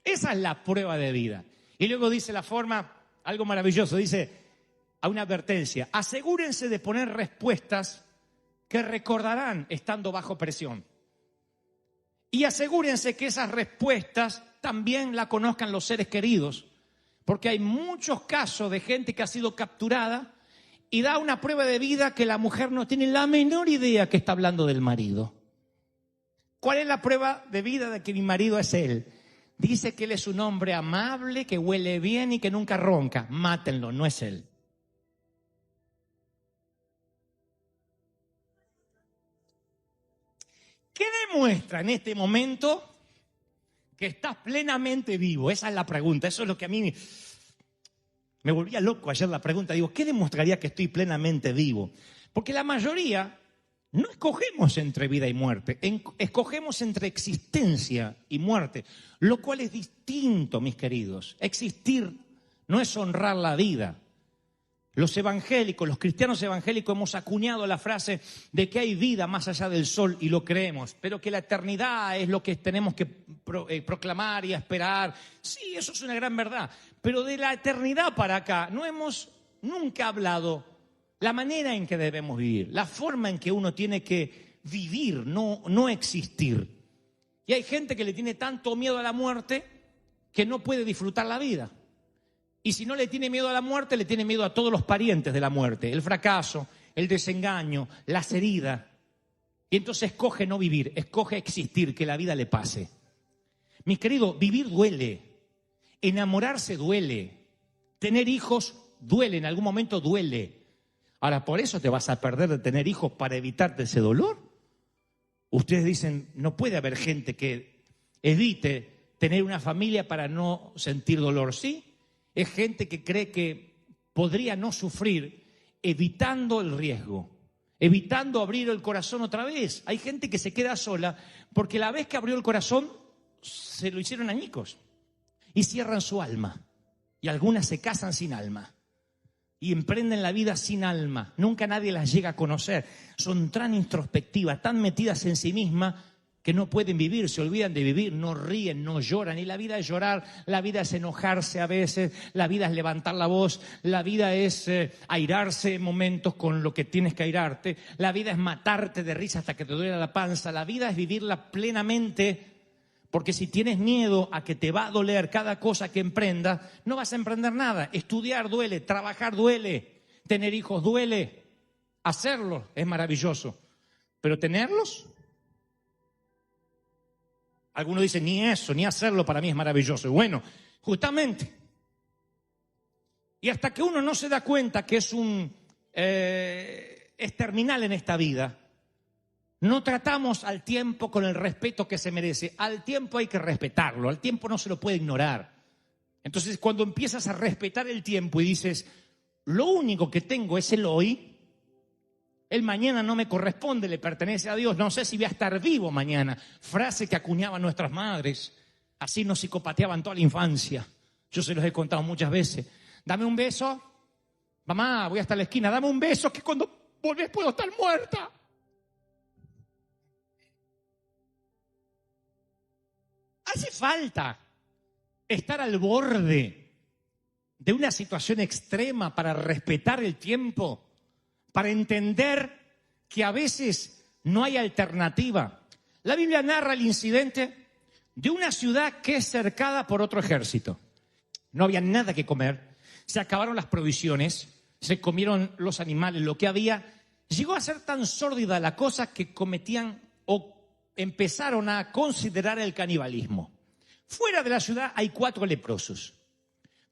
Esa es la prueba de vida. Y luego dice la forma, algo maravilloso, dice, a una advertencia, asegúrense de poner respuestas que recordarán estando bajo presión. Y asegúrense que esas respuestas también la conozcan los seres queridos, porque hay muchos casos de gente que ha sido capturada y da una prueba de vida que la mujer no tiene la menor idea que está hablando del marido. ¿Cuál es la prueba de vida de que mi marido es él? Dice que él es un hombre amable, que huele bien y que nunca ronca. Mátenlo, no es él. ¿Qué demuestra en este momento que estás plenamente vivo? Esa es la pregunta. Eso es lo que a mí me volvía loco ayer la pregunta. Digo, ¿qué demostraría que estoy plenamente vivo? Porque la mayoría no escogemos entre vida y muerte. Escogemos entre existencia y muerte. Lo cual es distinto, mis queridos. Existir no es honrar la vida. Los evangélicos, los cristianos evangélicos hemos acuñado la frase de que hay vida más allá del sol y lo creemos, pero que la eternidad es lo que tenemos que proclamar y esperar. Sí, eso es una gran verdad, pero de la eternidad para acá no hemos nunca hablado la manera en que debemos vivir, la forma en que uno tiene que vivir, no existir. Y hay gente que le tiene tanto miedo a la muerte que no puede disfrutar la vida. Y si no le tiene miedo a la muerte, le tiene miedo a todos los parientes de la muerte. El fracaso, el desengaño, las heridas. Y entonces escoge no vivir, escoge existir, que la vida le pase. Mis queridos, vivir duele. Enamorarse duele. Tener hijos duele, en algún momento duele. Ahora, ¿por eso te vas a perder de tener hijos para evitarte ese dolor? Ustedes dicen, no puede haber gente que evite tener una familia para no sentir dolor, ¿sí? Es gente que cree que podría no sufrir evitando el riesgo, evitando abrir el corazón otra vez. Hay gente que se queda sola porque la vez que abrió el corazón se lo hicieron añicos y cierran su alma. Y algunas se casan sin alma y emprenden la vida sin alma. Nunca nadie las llega a conocer. Son tan introspectivas, tan metidas en sí mismas, que no pueden vivir, se olvidan de vivir, no ríen, no lloran. Y la vida es llorar, la vida es enojarse a veces, la vida es levantar la voz, la vida es airarse en momentos con lo que tienes que airarte, la vida es matarte de risa hasta que te duele la panza, la vida es vivirla plenamente Porque si tienes miedo a que te va a doler cada cosa que emprendas, no vas a emprender nada. Estudiar duele, trabajar duele, tener hijos duele, hacerlo es maravilloso. Pero tenerlos, algunos dicen, ni eso, ni hacerlo para mí es maravilloso. Bueno, justamente. Y hasta que uno no se da cuenta que es terminal en esta vida, no tratamos al tiempo con el respeto que se merece. Al tiempo hay que respetarlo, al tiempo no se lo puede ignorar. Entonces, cuando empiezas a respetar el tiempo y dices, lo único que tengo es el hoy, el mañana no me corresponde, le pertenece a Dios, no sé si voy a estar vivo mañana. Frase que acuñaban nuestras madres, así nos psicopateaban toda la infancia. Yo se los he contado muchas veces. Dame un beso, mamá, voy hasta la esquina, dame un beso que cuando volvés puedo estar muerta. Hace falta estar al borde de una situación extrema para respetar el tiempo, para entender que a veces no hay alternativa. La Biblia narra el incidente de una ciudad que es cercada por otro ejército. No había nada que comer, se acabaron las provisiones, se comieron los animales, lo que había. Llegó a ser tan sórdida la cosa que cometían o empezaron a considerar el canibalismo. Fuera de la ciudad hay 4 leprosos.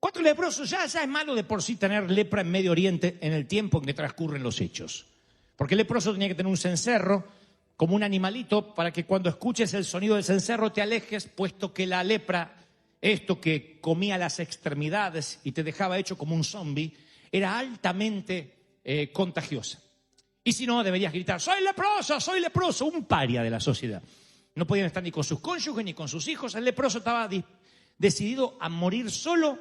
4 leprosos, ya es malo de por sí tener lepra en Medio Oriente en el tiempo en que transcurren los hechos. Porque el leproso tenía que tener un cencerro, como un animalito, para que cuando escuches el sonido del cencerro te alejes, puesto que la lepra, esto que comía las extremidades y te dejaba hecho como un zombie, era altamente contagiosa. Y si no, deberías gritar, soy leproso, un paria de la sociedad. No podían estar ni con sus cónyuges ni con sus hijos. El leproso estaba decidido a morir solo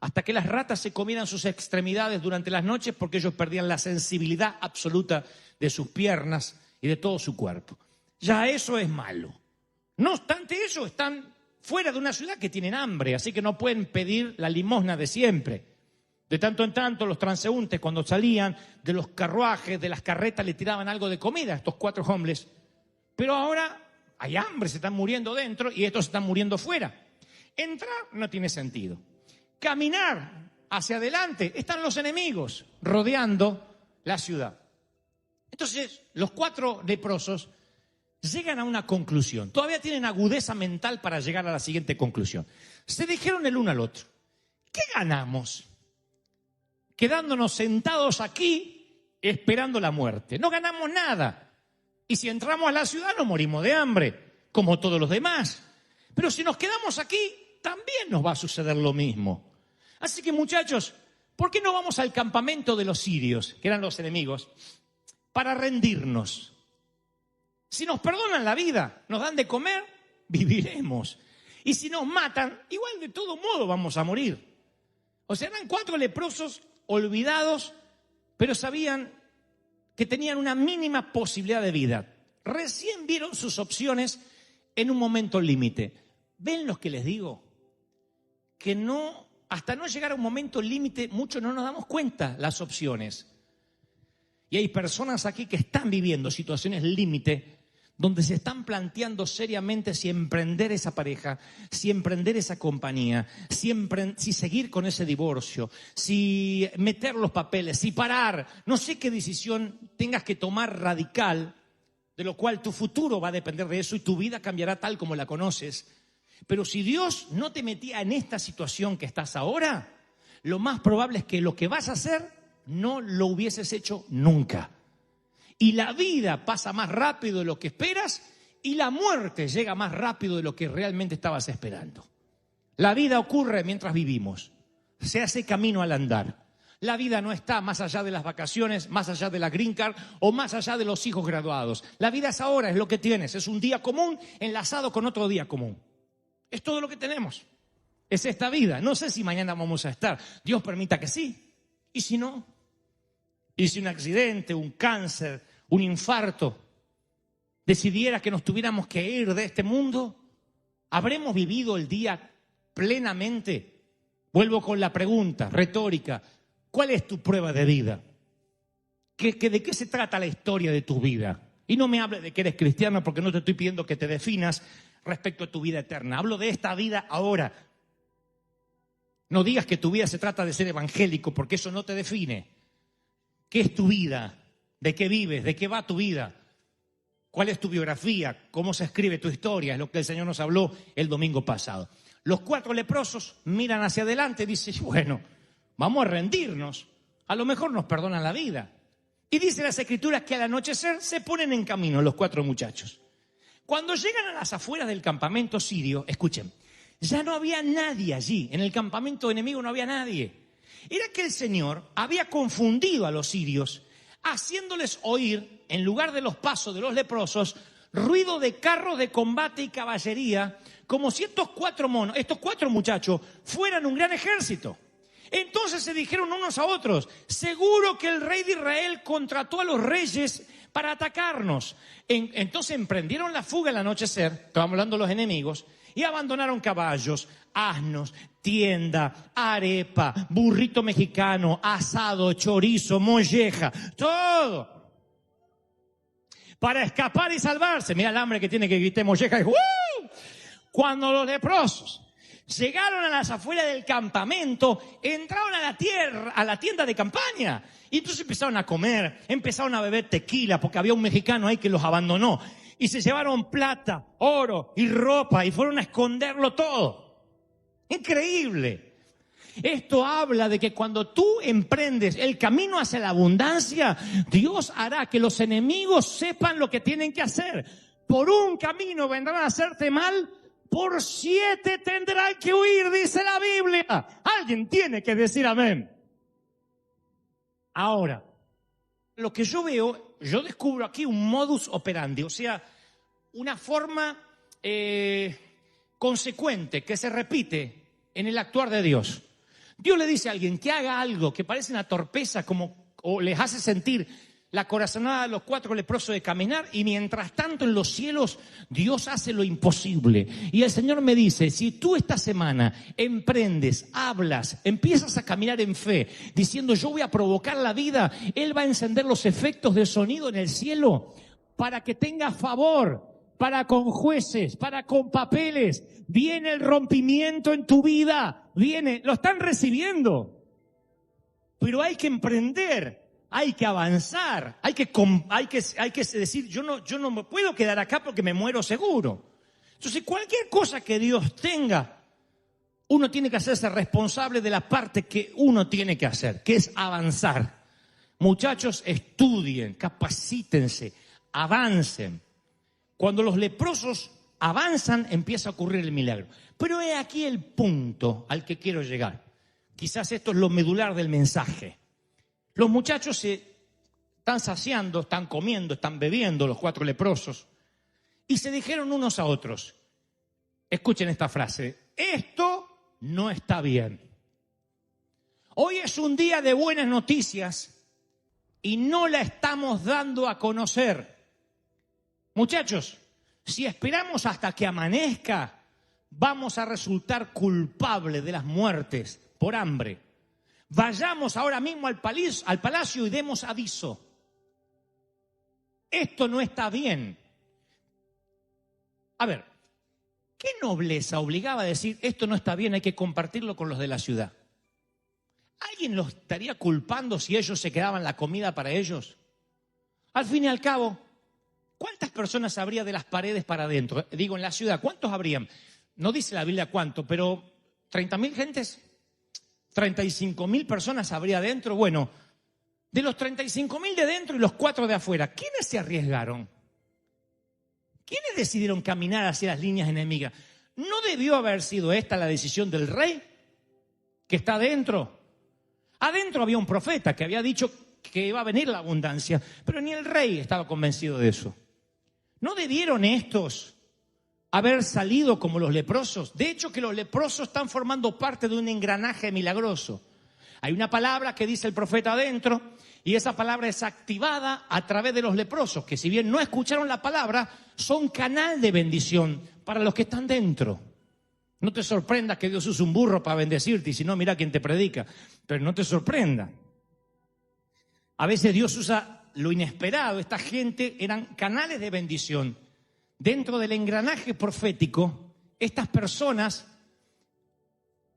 hasta que las ratas se comieran sus extremidades durante las noches, porque ellos perdían la sensibilidad absoluta de sus piernas y de todo su cuerpo. Ya eso es malo. No obstante eso, están fuera de una ciudad que tienen hambre, así que no pueden pedir la limosna de siempre. De tanto en tanto, los transeúntes, cuando salían de los carruajes, de las carretas, le tiraban algo de comida a estos 4 hombres. Pero ahora hay hambre, se están muriendo dentro y estos se están muriendo fuera. Entrar no tiene sentido. Caminar hacia adelante, están los enemigos rodeando la ciudad. Entonces, los 4 leprosos llegan a una conclusión. Todavía tienen agudeza mental para llegar a la siguiente conclusión. Se dijeron el uno al otro, ¿qué ganamos quedándonos sentados aquí esperando la muerte? No ganamos nada. Y si entramos a la ciudad nos morimos de hambre, como todos los demás. Pero si nos quedamos aquí, también nos va a suceder lo mismo. Así que, muchachos, ¿por qué no vamos al campamento de los sirios, que eran los enemigos, para rendirnos? Si nos perdonan la vida, nos dan de comer, viviremos. Y si nos matan, igual de todo modo vamos a morir. O sea, eran 4 leprosos olvidados, pero sabían que tenían una mínima posibilidad de vida. Recién vieron sus opciones en un momento límite. ¿Ven lo que les digo? Que no, hasta no llegar a un momento límite, muchos no nos damos cuenta las opciones. Y hay personas aquí que están viviendo situaciones límite, donde se están planteando seriamente si emprender esa pareja, si emprender esa compañía, si seguir con ese divorcio, si meter los papeles, si parar. No sé qué decisión tengas que tomar radical, de lo cual tu futuro va a depender de eso y tu vida cambiará tal como la conoces. Pero si Dios no te metía en esta situación que estás ahora, lo más probable es que lo que vas a hacer no lo hubieses hecho nunca. Y la vida pasa más rápido de lo que esperas y la muerte llega más rápido de lo que realmente estabas esperando. La vida ocurre mientras vivimos. Se hace camino al andar. La vida no está más allá de las vacaciones, más allá de la green card o más allá de los hijos graduados. La vida es ahora, es lo que tienes. Es un día común enlazado con otro día común. Es todo lo que tenemos. Es esta vida. No sé si mañana vamos a estar. Dios permita que sí. ¿Y si no? ¿Y si un accidente, un cáncer, un infarto decidiera que nos tuviéramos que ir de este mundo? ¿Habremos vivido el día plenamente? Vuelvo con la pregunta retórica. ¿Cuál es tu prueba de vida? ¿De qué se trata la historia de tu vida? Y no me hables de que eres cristiano, porque no te estoy pidiendo que te definas respecto a tu vida eterna. Hablo de esta vida ahora. No digas que tu vida se trata de ser evangélico, porque eso no te define. ¿Qué es tu vida? ¿De qué vives? ¿De qué va tu vida? ¿Cuál es tu biografía? ¿Cómo se escribe tu historia? Es lo que el Señor nos habló el domingo pasado. Los 4 leprosos miran hacia adelante y dicen, bueno, vamos a rendirnos. A lo mejor nos perdonan la vida. Y dice las Escrituras que al anochecer se ponen en camino los 4 muchachos. Cuando llegan a las afueras del campamento sirio, escuchen, ya no había nadie allí. En el campamento enemigo no había nadie. Era que el Señor había confundido a los sirios, haciéndoles oír, en lugar de los pasos de los leprosos, ruido de carros de combate y caballería, como si estos 4 muchachos, fueran un gran ejército. Entonces se dijeron unos a otros, seguro que el rey de Israel contrató a los reyes para atacarnos. Entonces emprendieron la fuga al anochecer, estábamos hablando de los enemigos, y abandonaron caballos, asnos, tienda, arepa, burrito mexicano, asado, chorizo, molleja, todo. Para escapar y salvarse. Mira el hambre que tiene que gritar molleja. Cuando los leprosos llegaron a las afueras del campamento, entraron a la tienda de campaña. Y entonces empezaron a comer, empezaron a beber tequila, porque había un mexicano ahí que los abandonó. Y se llevaron plata, oro y ropa y fueron a esconderlo todo. Increíble. Esto habla de que cuando tú emprendes el camino hacia la abundancia, Dios hará que los enemigos sepan lo que tienen que hacer. Por un camino vendrán a hacerte mal, por 7 tendrán que huir, dice la Biblia. Alguien tiene que decir amén. Ahora, lo que yo veo, yo descubro aquí un modus operandi, o sea, una forma consecuente que se repite en el actuar de Dios. Dios le dice a alguien que haga algo que parece una torpeza, o les hace sentir la corazonada de los 4 leprosos de caminar, y mientras tanto en los cielos Dios hace lo imposible. Y el Señor me dice, si tú esta semana emprendes, hablas, empiezas a caminar en fe, diciendo yo voy a provocar la vida, Él va a encender los efectos de sonido en el cielo para que tenga favor, para con jueces, para con papeles. Viene el rompimiento en tu vida, lo están recibiendo, pero hay que emprender. Hay que avanzar, hay que decir, yo no me puedo quedar acá porque me muero seguro. Entonces, cualquier cosa que Dios tenga, uno tiene que hacerse responsable de la parte que uno tiene que hacer, que es avanzar. Muchachos, estudien, capacítense, avancen. Cuando los leprosos avanzan, empieza a ocurrir el milagro. Pero he aquí el punto al que quiero llegar. Quizás esto es lo medular del mensaje. Los muchachos se están saciando, están comiendo, están bebiendo, los 4 leprosos, y se dijeron unos a otros, escuchen esta frase, esto no está bien. Hoy es un día de buenas noticias y no la estamos dando a conocer. Muchachos, si esperamos hasta que amanezca, vamos a resultar culpables de las muertes por hambre. Vayamos ahora mismo al palacio y demos aviso. Esto no está bien. A ver, ¿qué nobleza obligaba a decir esto no está bien, hay que compartirlo con los de la ciudad? ¿Alguien los estaría culpando si ellos se quedaban la comida para ellos? Al fin y al cabo, ¿cuántas personas habría de las paredes para adentro? Digo, en la ciudad, ¿cuántos habrían? No dice la Biblia cuánto, pero 30.000 gentes. 35.000 personas habría adentro. Bueno, de los 35.000 de dentro y los 4 de afuera, ¿quiénes se arriesgaron? ¿Quiénes decidieron caminar hacia las líneas enemigas? ¿No debió haber sido esta la decisión del rey que está adentro? Adentro había un profeta que había dicho que iba a venir la abundancia, pero ni el rey estaba convencido de eso. ¿No debieron estos haber salido como los leprosos? De hecho, que los leprosos están formando parte de un engranaje milagroso. Hay una palabra que dice el profeta adentro, y esa palabra es activada a través de los leprosos, que si bien no escucharon la palabra, son canal de bendición para los que están dentro. No te sorprenda que Dios use un burro para bendecirte, y si no, mira quién te predica. Pero no te sorprenda. A veces Dios usa lo inesperado. Esta gente eran canales de bendición. dentro del engranaje profético, estas personas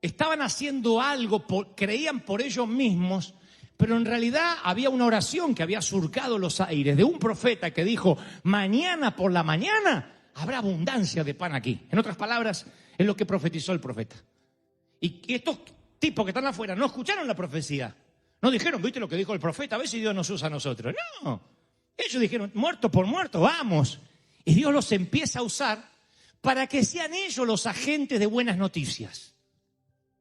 estaban haciendo algo, creían por ellos mismos, pero en realidad había una oración que había surcado los aires de un profeta que dijo: mañana por la mañana habrá abundancia de pan aquí. En otras palabras, es lo que profetizó el profeta. Y estos tipos que están afuera no escucharon la profecía. No dijeron: ¿viste lo que dijo el profeta? A ver si Dios nos usa a nosotros. No, ellos dijeron: muerto por muerto, vamos. Y Dios los empieza a usar para que sean ellos los agentes de buenas noticias.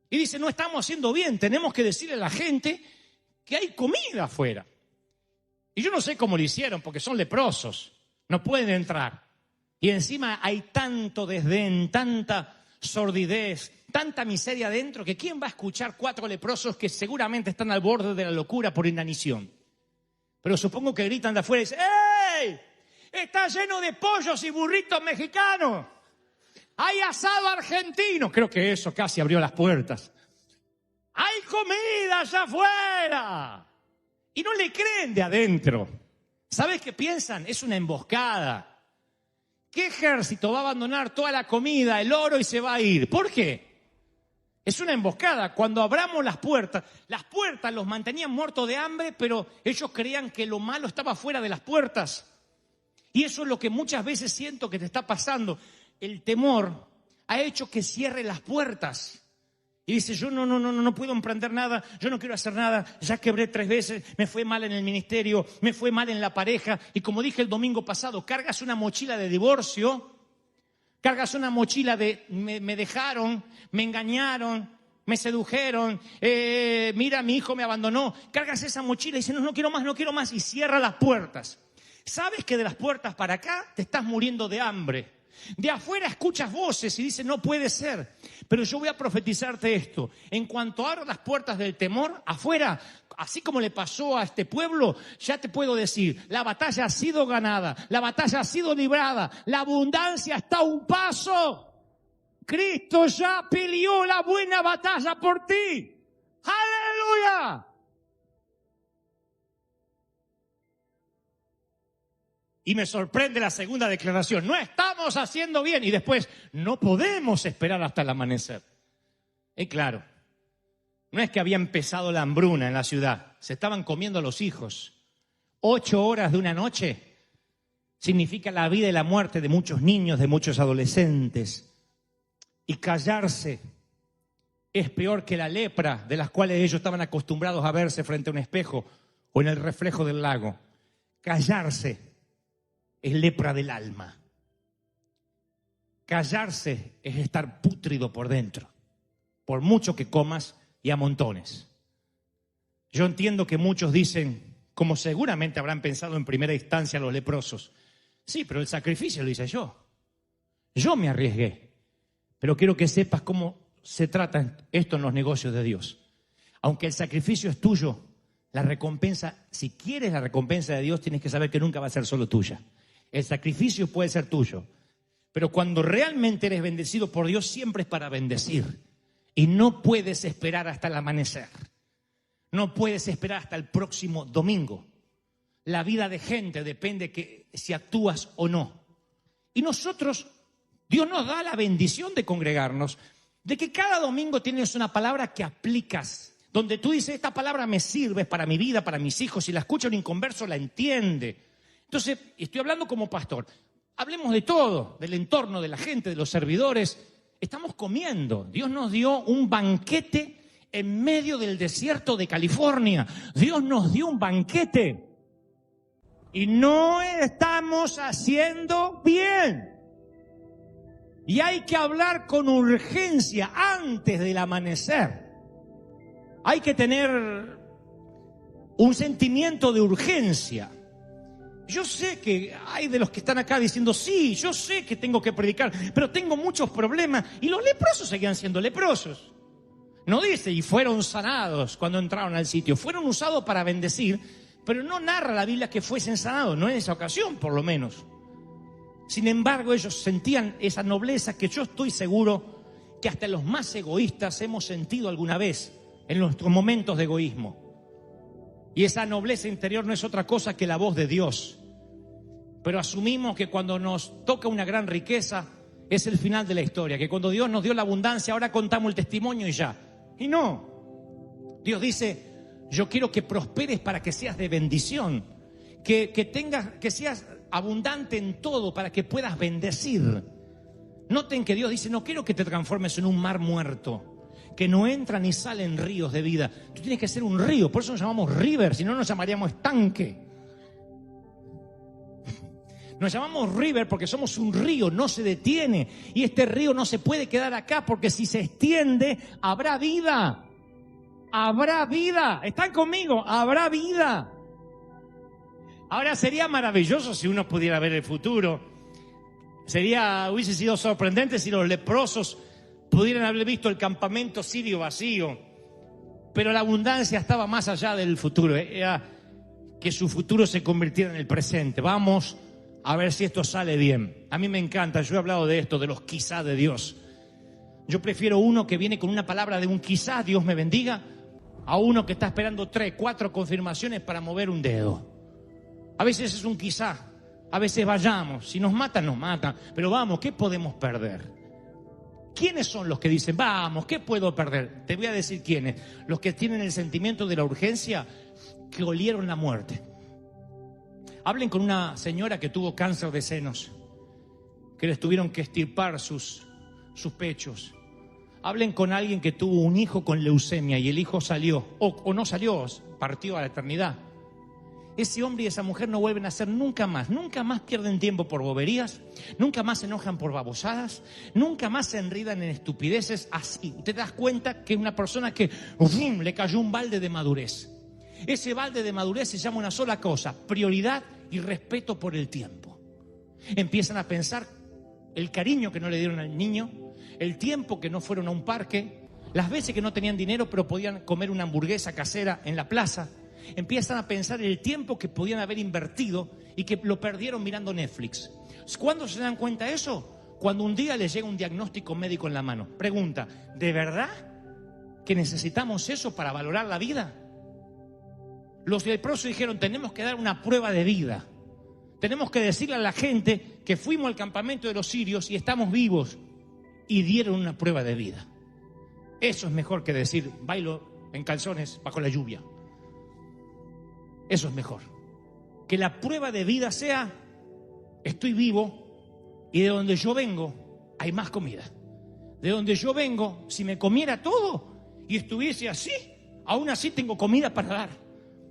Y dice: no estamos haciendo bien, tenemos que decirle a la gente que hay comida afuera. Y yo no sé cómo lo hicieron, porque son leprosos, no pueden entrar. Y encima hay tanto desdén, tanta sordidez, tanta miseria adentro, que ¿quién va a escuchar 4 leprosos que seguramente están al borde de la locura por inanición? Pero supongo que gritan de afuera y dicen: ¡ey! Está lleno de pollos y burritos mexicanos. Hay asado argentino. Creo que eso casi abrió las puertas. Hay comida allá afuera. Y no le creen de adentro. ¿Sabes qué piensan? Es una emboscada. ¿Qué ejército va a abandonar toda la comida, el oro y se va a ir? ¿Por qué? Es una emboscada. Cuando abramos las puertas los mantenían muertos de hambre, pero ellos creían que lo malo estaba fuera de las puertas. Y eso es lo que muchas veces siento que te está pasando. El temor ha hecho que cierre las puertas. Y dice: yo no puedo emprender nada, yo no quiero hacer nada, ya quebré 3 veces, me fue mal en el ministerio, me fue mal en la pareja. Y como dije el domingo pasado, cargas una mochila de divorcio, cargas una mochila de me dejaron, me engañaron, me sedujeron, mira, mi hijo me abandonó. Cargas esa mochila y dices: no quiero más, y cierra las puertas. ¿Sabes que de las puertas para acá te estás muriendo de hambre? De afuera escuchas voces y dices: no puede ser. Pero yo voy a profetizarte esto: en cuanto abras las puertas del temor, afuera, así como le pasó a este pueblo, ya te puedo decir, la batalla ha sido ganada, la batalla ha sido librada, la abundancia está a un paso. Cristo ya peleó la buena batalla por ti. ¡Aleluya! Y me sorprende la segunda declaración: no estamos haciendo bien. Y después: no podemos esperar hasta el amanecer. Y claro, no es que había empezado la hambruna en la ciudad, se estaban comiendo a los hijos. 8 horas de una noche significa la vida y la muerte de muchos niños, de muchos adolescentes. Y callarse es peor que la lepra, de las cuales ellos estaban acostumbrados a verse frente a un espejo o en el reflejo del lago. Callarse es lepra del alma. Callarse es estar pútrido por dentro, por mucho que comas y a montones. Yo entiendo que muchos dicen, como seguramente habrán pensado en primera instancia los leprosos: sí, pero el sacrificio lo hice yo. Yo me arriesgué. Pero quiero que sepas cómo se trata esto en los negocios de Dios. Aunque el sacrificio es tuyo, la recompensa, si quieres la recompensa de Dios, tienes que saber que nunca va a ser solo tuya. El sacrificio puede ser tuyo, pero cuando realmente eres bendecido por Dios, siempre es para bendecir. Y no puedes esperar hasta el amanecer. No puedes esperar hasta el próximo domingo. La vida de gente depende que si actúas o no. Y nosotros, Dios nos da la bendición de congregarnos, de que cada domingo tienes una palabra que aplicas, donde tú dices: esta palabra me sirve para mi vida, para mis hijos. Si la escucha un inconverso, la entiende. Entonces, estoy hablando como pastor. Hablemos de todo, del entorno, de la gente, de los servidores. Estamos comiendo. Dios nos dio un banquete en medio del desierto de California. Dios nos dio un banquete. Y no estamos haciendo bien. Y hay que hablar con urgencia antes del amanecer. Hay que tener un sentimiento de urgencia. Yo sé que hay de los que están acá diciendo: sí, yo sé que tengo que predicar, pero tengo muchos problemas. Y los leprosos seguían siendo leprosos. No dice: y fueron sanados cuando entraron al sitio. Fueron usados para bendecir, pero no narra la Biblia que fuesen sanados, no en esa ocasión por lo menos. Sin embargo, ellos sentían esa nobleza que yo estoy seguro que hasta los más egoístas hemos sentido alguna vez en nuestros momentos de egoísmo. Y esa nobleza interior no es otra cosa que la voz de Dios, Pero asumimos que cuando nos toca una gran riqueza es el final de la historia, que cuando Dios nos dio la abundancia ahora contamos el testimonio y ya. Y no. Dios dice, yo quiero que prosperes para que seas de bendición, que seas abundante en todo para que puedas bendecir. Noten que Dios dice, no quiero que te transformes en un mar muerto, que no entra ni sale en ríos de vida. Tú tienes que ser un río, por eso nos llamamos river, si no nos llamaríamos estanque. Nos llamamos river porque somos un río, no se detiene. Y este río no se puede quedar acá porque si se extiende, habrá vida. Habrá vida. ¿Están conmigo? Habrá vida. Ahora sería maravilloso si uno pudiera ver el futuro. Hubiese sido sorprendente si los leprosos pudieran haber visto el campamento sirio vacío. Pero la abundancia estaba más allá del futuro. Era que su futuro se convirtiera en el presente. Vamos a ver si esto sale bien. A mí me encanta, yo he hablado de esto, de los quizás de Dios. Yo prefiero uno que viene con una palabra de un quizás, Dios me bendiga, a uno que está esperando 3, 4 confirmaciones para mover un dedo. A veces es un quizás, a veces vayamos, si nos matan, nos matan, pero vamos, ¿qué podemos perder? ¿Quiénes son los que dicen, vamos, qué puedo perder? Te voy a decir quiénes. Los que tienen el sentimiento de la urgencia, que olieron la muerte. Hablen con una señora que tuvo cáncer de senos, que les tuvieron que extirpar sus pechos. Hablen con alguien que tuvo un hijo con leucemia y el hijo salió, o no salió, partió a la eternidad. Ese hombre y esa mujer no vuelven a hacer nunca más pierden tiempo por boberías, nunca más se enojan por babosadas, nunca más se enredan en estupideces así. Te das cuenta que es una persona que le cayó un balde de madurez. Ese balde de madurez se llama una sola cosa: prioridad y respeto por el tiempo. Empiezan a pensar el cariño que no le dieron al niño, el tiempo que no fueron a un parque, las veces que no tenían dinero pero podían comer una hamburguesa casera en la plaza. Empiezan a pensar el tiempo que podían haber invertido y que lo perdieron mirando Netflix. ¿Cuándo se dan cuenta de eso? Cuando un día les llega un diagnóstico médico en la mano. Pregunta, ¿de verdad que necesitamos eso para valorar la vida? Los leprosos dijeron, tenemos que dar una prueba de vida. Tenemos que decirle a la gente que fuimos al campamento de los sirios y estamos vivos. Y dieron una prueba de vida. Eso es mejor que decir, bailo en calzones bajo la lluvia. Eso es mejor. Que la prueba de vida sea, estoy vivo y de donde yo vengo hay más comida. De donde yo vengo, si me comiera todo y estuviese así, aún así tengo comida para dar.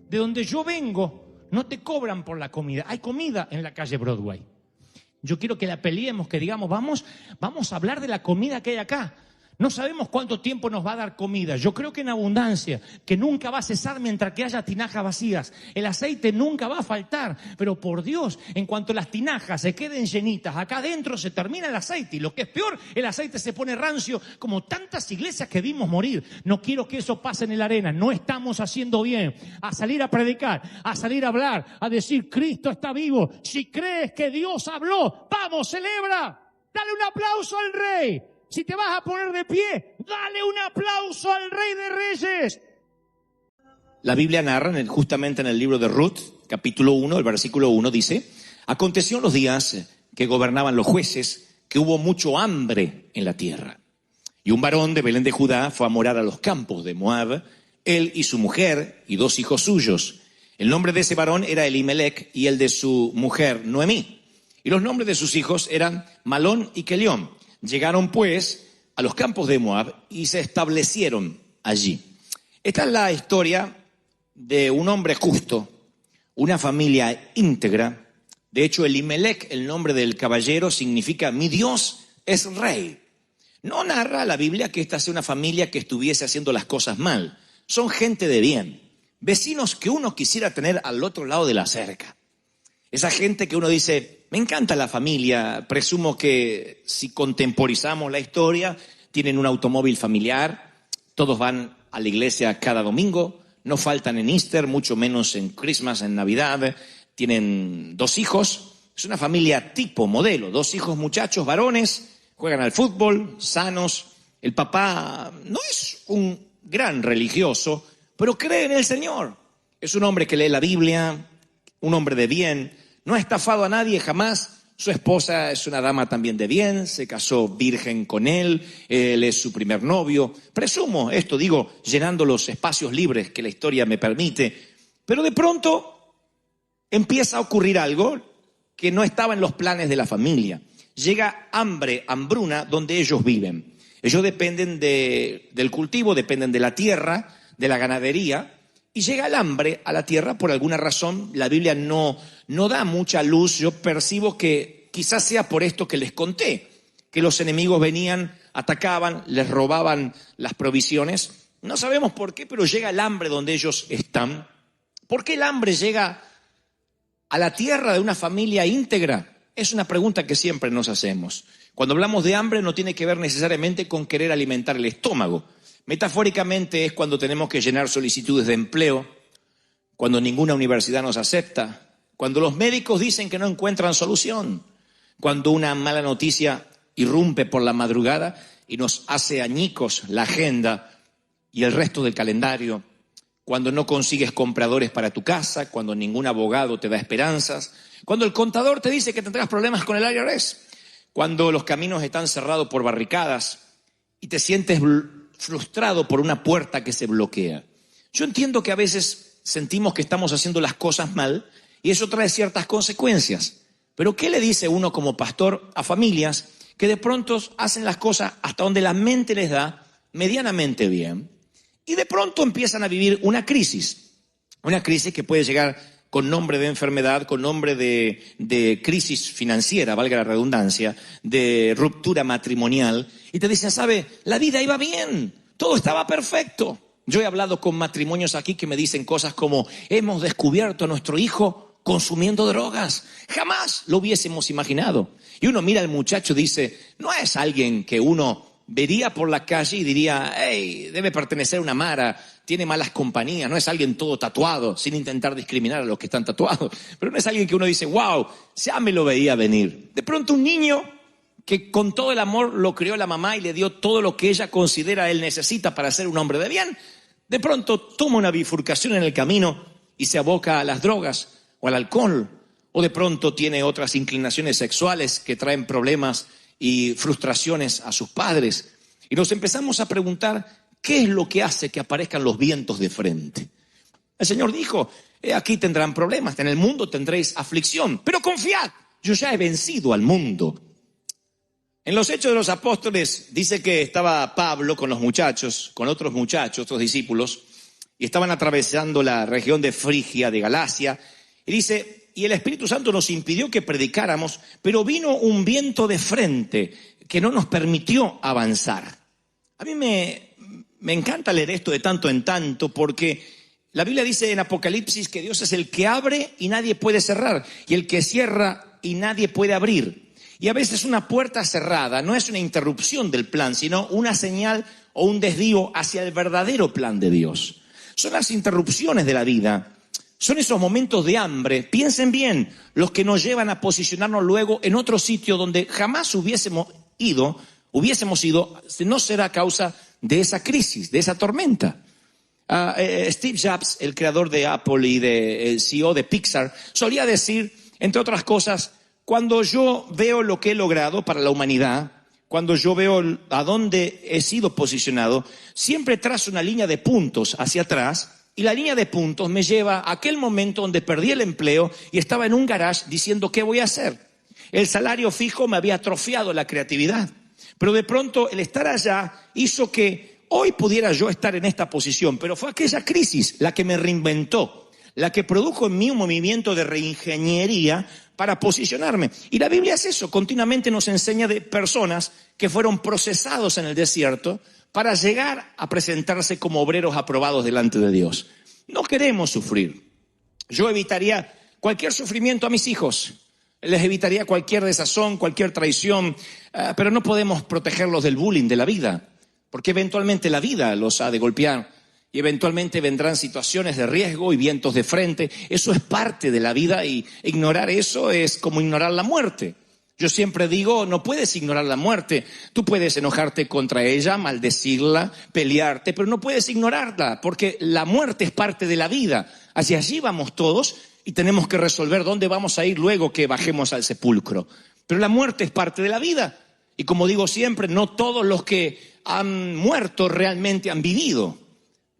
De donde yo vengo, no te cobran por la comida. Hay comida en la calle Broadway. Yo quiero que la peleemos, que digamos, vamos a hablar de la comida que hay acá. No sabemos cuánto tiempo nos va a dar comida. Yo creo que en abundancia, que nunca va a cesar mientras que haya tinajas vacías. El aceite nunca va a faltar. Pero por Dios, en cuanto las tinajas se queden llenitas, acá adentro se termina el aceite. Y lo que es peor, el aceite se pone rancio, como tantas iglesias que vimos morir. No quiero que eso pase en la arena. No estamos haciendo bien a salir a predicar, a salir a hablar, a decir, Cristo está vivo. Si crees que Dios habló, vamos, celebra. Dale un aplauso al Rey. Si te vas a poner de pie, dale un aplauso al Rey de Reyes. La Biblia narra justamente en el libro de Ruth, capítulo 1, el versículo 1 dice: aconteció en los días que gobernaban los jueces que hubo mucho hambre en la tierra. Y un varón de Belén de Judá fue a morar a los campos de Moab, él y su mujer y 2 hijos suyos. El nombre de ese varón era Elimelec y el de su mujer Noemí. Y los nombres de sus hijos eran Malón y Kelión. Llegaron pues a los campos de Moab y se establecieron allí. Esta es la historia de un hombre justo, una familia íntegra. De hecho, Elimelec, el nombre del caballero, significa mi Dios es rey. No narra la Biblia que esta sea una familia que estuviese haciendo las cosas mal. Son gente de bien, vecinos que uno quisiera tener al otro lado de la cerca. Esa gente que uno dice, me encanta la familia, presumo que si contemporizamos la historia, tienen un automóvil familiar, todos van a la iglesia cada domingo, no faltan en Easter, mucho menos en Christmas, en Navidad, tienen 2 hijos, es una familia tipo, modelo, 2 hijos muchachos, varones, juegan al fútbol, sanos. El papá no es un gran religioso, pero cree en el Señor. Es un hombre que lee la Biblia, un hombre de bien. no ha estafado a nadie jamás. Su esposa es una dama también de bien, se casó virgen con él es su primer novio. Presumo esto, digo, llenando los espacios libres que la historia me permite. Pero de pronto empieza a ocurrir algo que no estaba en los planes de la familia. Llega hambruna donde ellos viven. Ellos dependen del cultivo, dependen de la tierra, de la ganadería. Y llega el hambre a la tierra por alguna razón. La Biblia no da mucha luz. Yo percibo que quizás sea por esto que les conté, que los enemigos venían, atacaban, les robaban las provisiones. No sabemos por qué, pero llega el hambre donde ellos están. ¿Por qué el hambre llega a la tierra de una familia íntegra? Es una pregunta que siempre nos hacemos. Cuando hablamos de hambre no tiene que ver necesariamente con querer alimentar el estómago. Metafóricamente es cuando tenemos que llenar solicitudes de empleo, cuando ninguna universidad nos acepta, cuando los médicos dicen que no encuentran solución, cuando una mala noticia irrumpe por la madrugada y nos hace añicos la agenda y el resto del calendario, cuando no consigues compradores para tu casa, cuando ningún abogado te da esperanzas, cuando el contador te dice que tendrás problemas con el IRS, cuando los caminos están cerrados por barricadas y te sientes frustrado por una puerta que se bloquea. Yo entiendo que a veces sentimos que estamos haciendo las cosas mal y eso trae ciertas consecuencias. Pero ¿qué le dice uno como pastor a familias que de pronto hacen las cosas hasta donde la mente les da medianamente bien y de pronto empiezan a vivir una crisis que puede llegar con nombre de enfermedad, con nombre de crisis financiera, valga la redundancia, de ruptura matrimonial, y te dicen, ¿sabe? La vida iba bien, todo estaba perfecto. Yo he hablado con matrimonios aquí que me dicen cosas como, hemos descubierto a nuestro hijo consumiendo drogas, jamás lo hubiésemos imaginado. Y uno mira al muchacho y dice, no es alguien que uno vería por la calle y diría, hey, debe pertenecer a una mara, tiene malas compañías, no es alguien todo tatuado, sin intentar discriminar a los que están tatuados, pero no es alguien que uno dice, wow, ya me lo veía venir. De pronto un niño que con todo el amor lo crió la mamá y le dio todo lo que ella considera él necesita para ser un hombre de bien, de pronto toma una bifurcación en el camino y se aboca a las drogas o al alcohol, o de pronto tiene otras inclinaciones sexuales que traen problemas y frustraciones a sus padres. Y nos empezamos a preguntar, ¿qué es lo que hace que aparezcan los vientos de frente? El Señor dijo, aquí tendrán problemas, en el mundo tendréis aflicción, pero confiad, yo ya he vencido al mundo. En los Hechos de los Apóstoles dice que estaba Pablo con los muchachos, con otros muchachos, otros discípulos, y estaban atravesando la región de Frigia, de Galacia, y dice, y el Espíritu Santo nos impidió que predicáramos, pero vino un viento de frente que no nos permitió avanzar. A mí me encanta leer esto de tanto en tanto porque la Biblia dice en Apocalipsis que Dios es el que abre y nadie puede cerrar, y el que cierra y nadie puede abrir. Y a veces una puerta cerrada no es una interrupción del plan, sino una señal o un desvío hacia el verdadero plan de Dios. Son las interrupciones de la vida. Son esos momentos de hambre, piensen bien, los que nos llevan a posicionarnos luego en otro sitio donde jamás hubiésemos ido, no será a causa de esa crisis, de esa tormenta. Steve Jobs, el creador de Apple y el CEO de Pixar, solía decir, entre otras cosas, cuando yo veo lo que he logrado para la humanidad, cuando yo veo a dónde he sido posicionado, siempre trazo una línea de puntos hacia atrás. Y la línea de puntos me lleva a aquel momento donde perdí el empleo y estaba en un garage diciendo, ¿qué voy a hacer? El salario fijo me había atrofiado la creatividad. Pero de pronto el estar allá hizo que hoy pudiera yo estar en esta posición. Pero fue aquella crisis la que me reinventó, la que produjo en mí un movimiento de reingeniería para posicionarme. Y la Biblia es eso, continuamente nos enseña de personas que fueron procesados en el desierto para llegar a presentarse como obreros aprobados delante de Dios. No queremos sufrir. Yo evitaría cualquier sufrimiento a mis hijos. Les evitaría cualquier desazón, cualquier traición, pero no podemos protegerlos del bullying de la vida, porque eventualmente la vida los ha de golpear y eventualmente vendrán situaciones de riesgo y vientos de frente. Eso es parte de la vida y ignorar eso es como ignorar la muerte. Yo siempre digo, no puedes ignorar la muerte. Tú puedes enojarte contra ella, maldecirla, pelearte, pero no puedes ignorarla, porque la muerte es parte de la vida. Hacia allí vamos todos y tenemos que resolver dónde vamos a ir luego que bajemos al sepulcro. Pero la muerte es parte de la vida. Y como digo siempre, no todos los que han muerto realmente han vivido.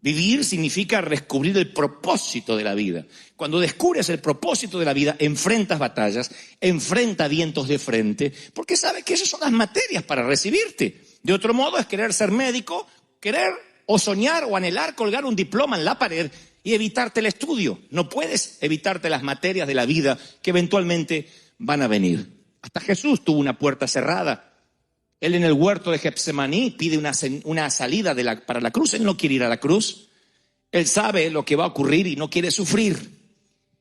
Vivir significa descubrir el propósito de la vida. Cuando descubres el propósito de la vida, enfrentas batallas, enfrentas vientos de frente, porque sabes que esas son las materias para recibirte. De otro modo es querer ser médico, querer o soñar o anhelar colgar un diploma en la pared y evitarte el estudio. No puedes evitarte las materias de la vida que eventualmente van a venir. Hasta Jesús tuvo una puerta cerrada. Él en el huerto de Getsemaní pide una salida para la cruz. Él no quiere ir a la cruz. Él sabe lo que va a ocurrir y no quiere sufrir.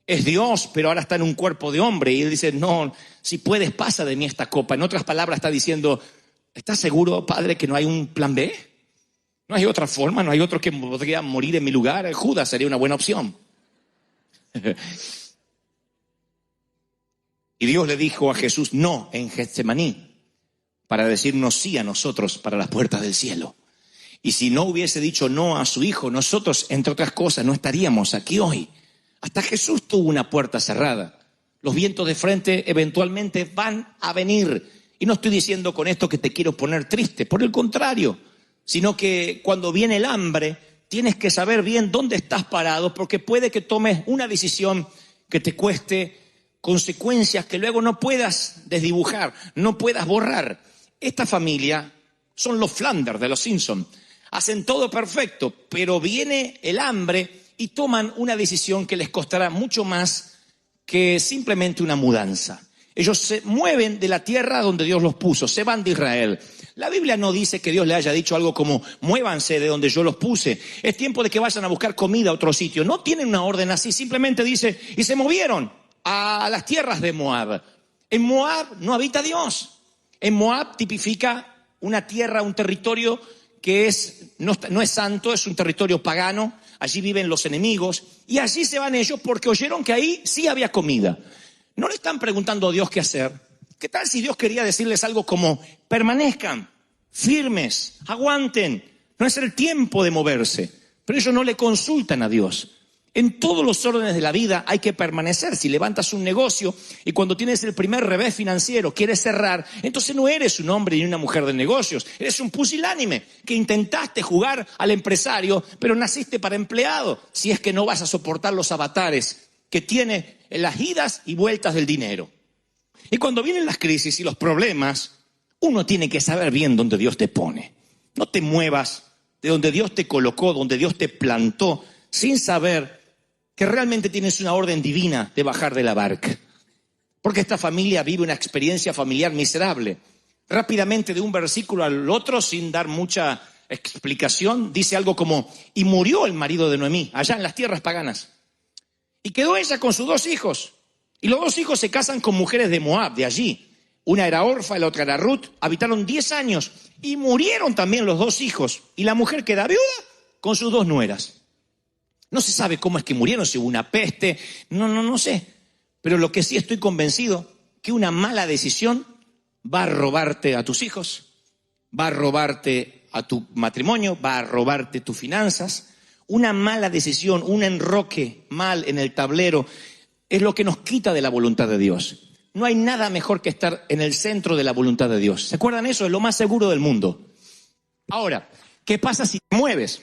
Es Dios, pero ahora está en un cuerpo de hombre. Y él dice, no, si puedes, pasa de mí esta copa. En otras palabras está diciendo, ¿estás seguro, Padre, que no hay un plan B? ¿No hay otra forma? ¿No hay otro que podría morir en mi lugar? Judas sería una buena opción. Y Dios le dijo a Jesús, no, en Getsemaní, para decirnos sí a nosotros para las puertas del cielo. Y si no hubiese dicho no a su hijo, nosotros, entre otras cosas, no estaríamos aquí hoy. Hasta Jesús tuvo una puerta cerrada. Los vientos de frente eventualmente van a venir. Y no estoy diciendo con esto que te quiero poner triste, por el contrario, sino que cuando viene el hambre, tienes que saber bien dónde estás parado, porque puede que tomes una decisión que te cueste consecuencias que luego no puedas desdibujar, no puedas borrar. Esta familia son los Flanders de los Simpsons. Hacen todo perfecto, pero viene el hambre y toman una decisión que les costará mucho más que simplemente una mudanza. Ellos se mueven de la tierra donde Dios los puso, se van de Israel. La Biblia no dice que Dios le haya dicho algo como, muévanse de donde yo los puse. Es tiempo de que vayan a buscar comida a otro sitio. No tienen una orden así, simplemente dice, y se movieron a las tierras de Moab. En Moab no habita Dios. En Moab tipifica una tierra, un territorio que no es santo, es un territorio pagano. Allí viven los enemigos y allí se van ellos porque oyeron que ahí sí había comida. No le están preguntando a Dios qué hacer. ¿Qué tal si Dios quería decirles algo como, permanezcan, firmes, aguanten? No es el tiempo de moverse. Pero ellos no le consultan a Dios. En todos los órdenes de la vida hay que permanecer. Si levantas un negocio y cuando tienes el primer revés financiero quieres cerrar, entonces no eres un hombre ni una mujer de negocios. Eres un pusilánime que intentaste jugar al empresario, pero naciste para empleado. Si es que no vas a soportar los avatares que tiene las idas y vueltas del dinero. Y cuando vienen las crisis y los problemas, uno tiene que saber bien dónde Dios te pone. No te muevas de donde Dios te colocó, donde Dios te plantó, sin saber que realmente tienes una orden divina de bajar de la barca. Porque esta familia vive una experiencia familiar miserable. Rápidamente de un versículo al otro, sin dar mucha explicación, dice algo como, y murió el marido de Noemí, allá en las tierras paganas. Y quedó ella con sus 2 hijos. Y los 2 hijos se casan con mujeres de Moab, de allí. Una era Orfa y la otra era Ruth. Habitaron 10 años y murieron también los 2 hijos. Y la mujer queda viuda con sus 2 nueras. No se sabe cómo es que murieron, si hubo una peste, no sé. Pero lo que sí estoy convencido, que una mala decisión va a robarte a tus hijos, va a robarte a tu matrimonio, va a robarte tus finanzas. Una mala decisión, un enroque mal en el tablero, es lo que nos quita de la voluntad de Dios. No hay nada mejor que estar en el centro de la voluntad de Dios. ¿Se acuerdan eso? Es lo más seguro del mundo. Ahora, ¿qué pasa si te mueves?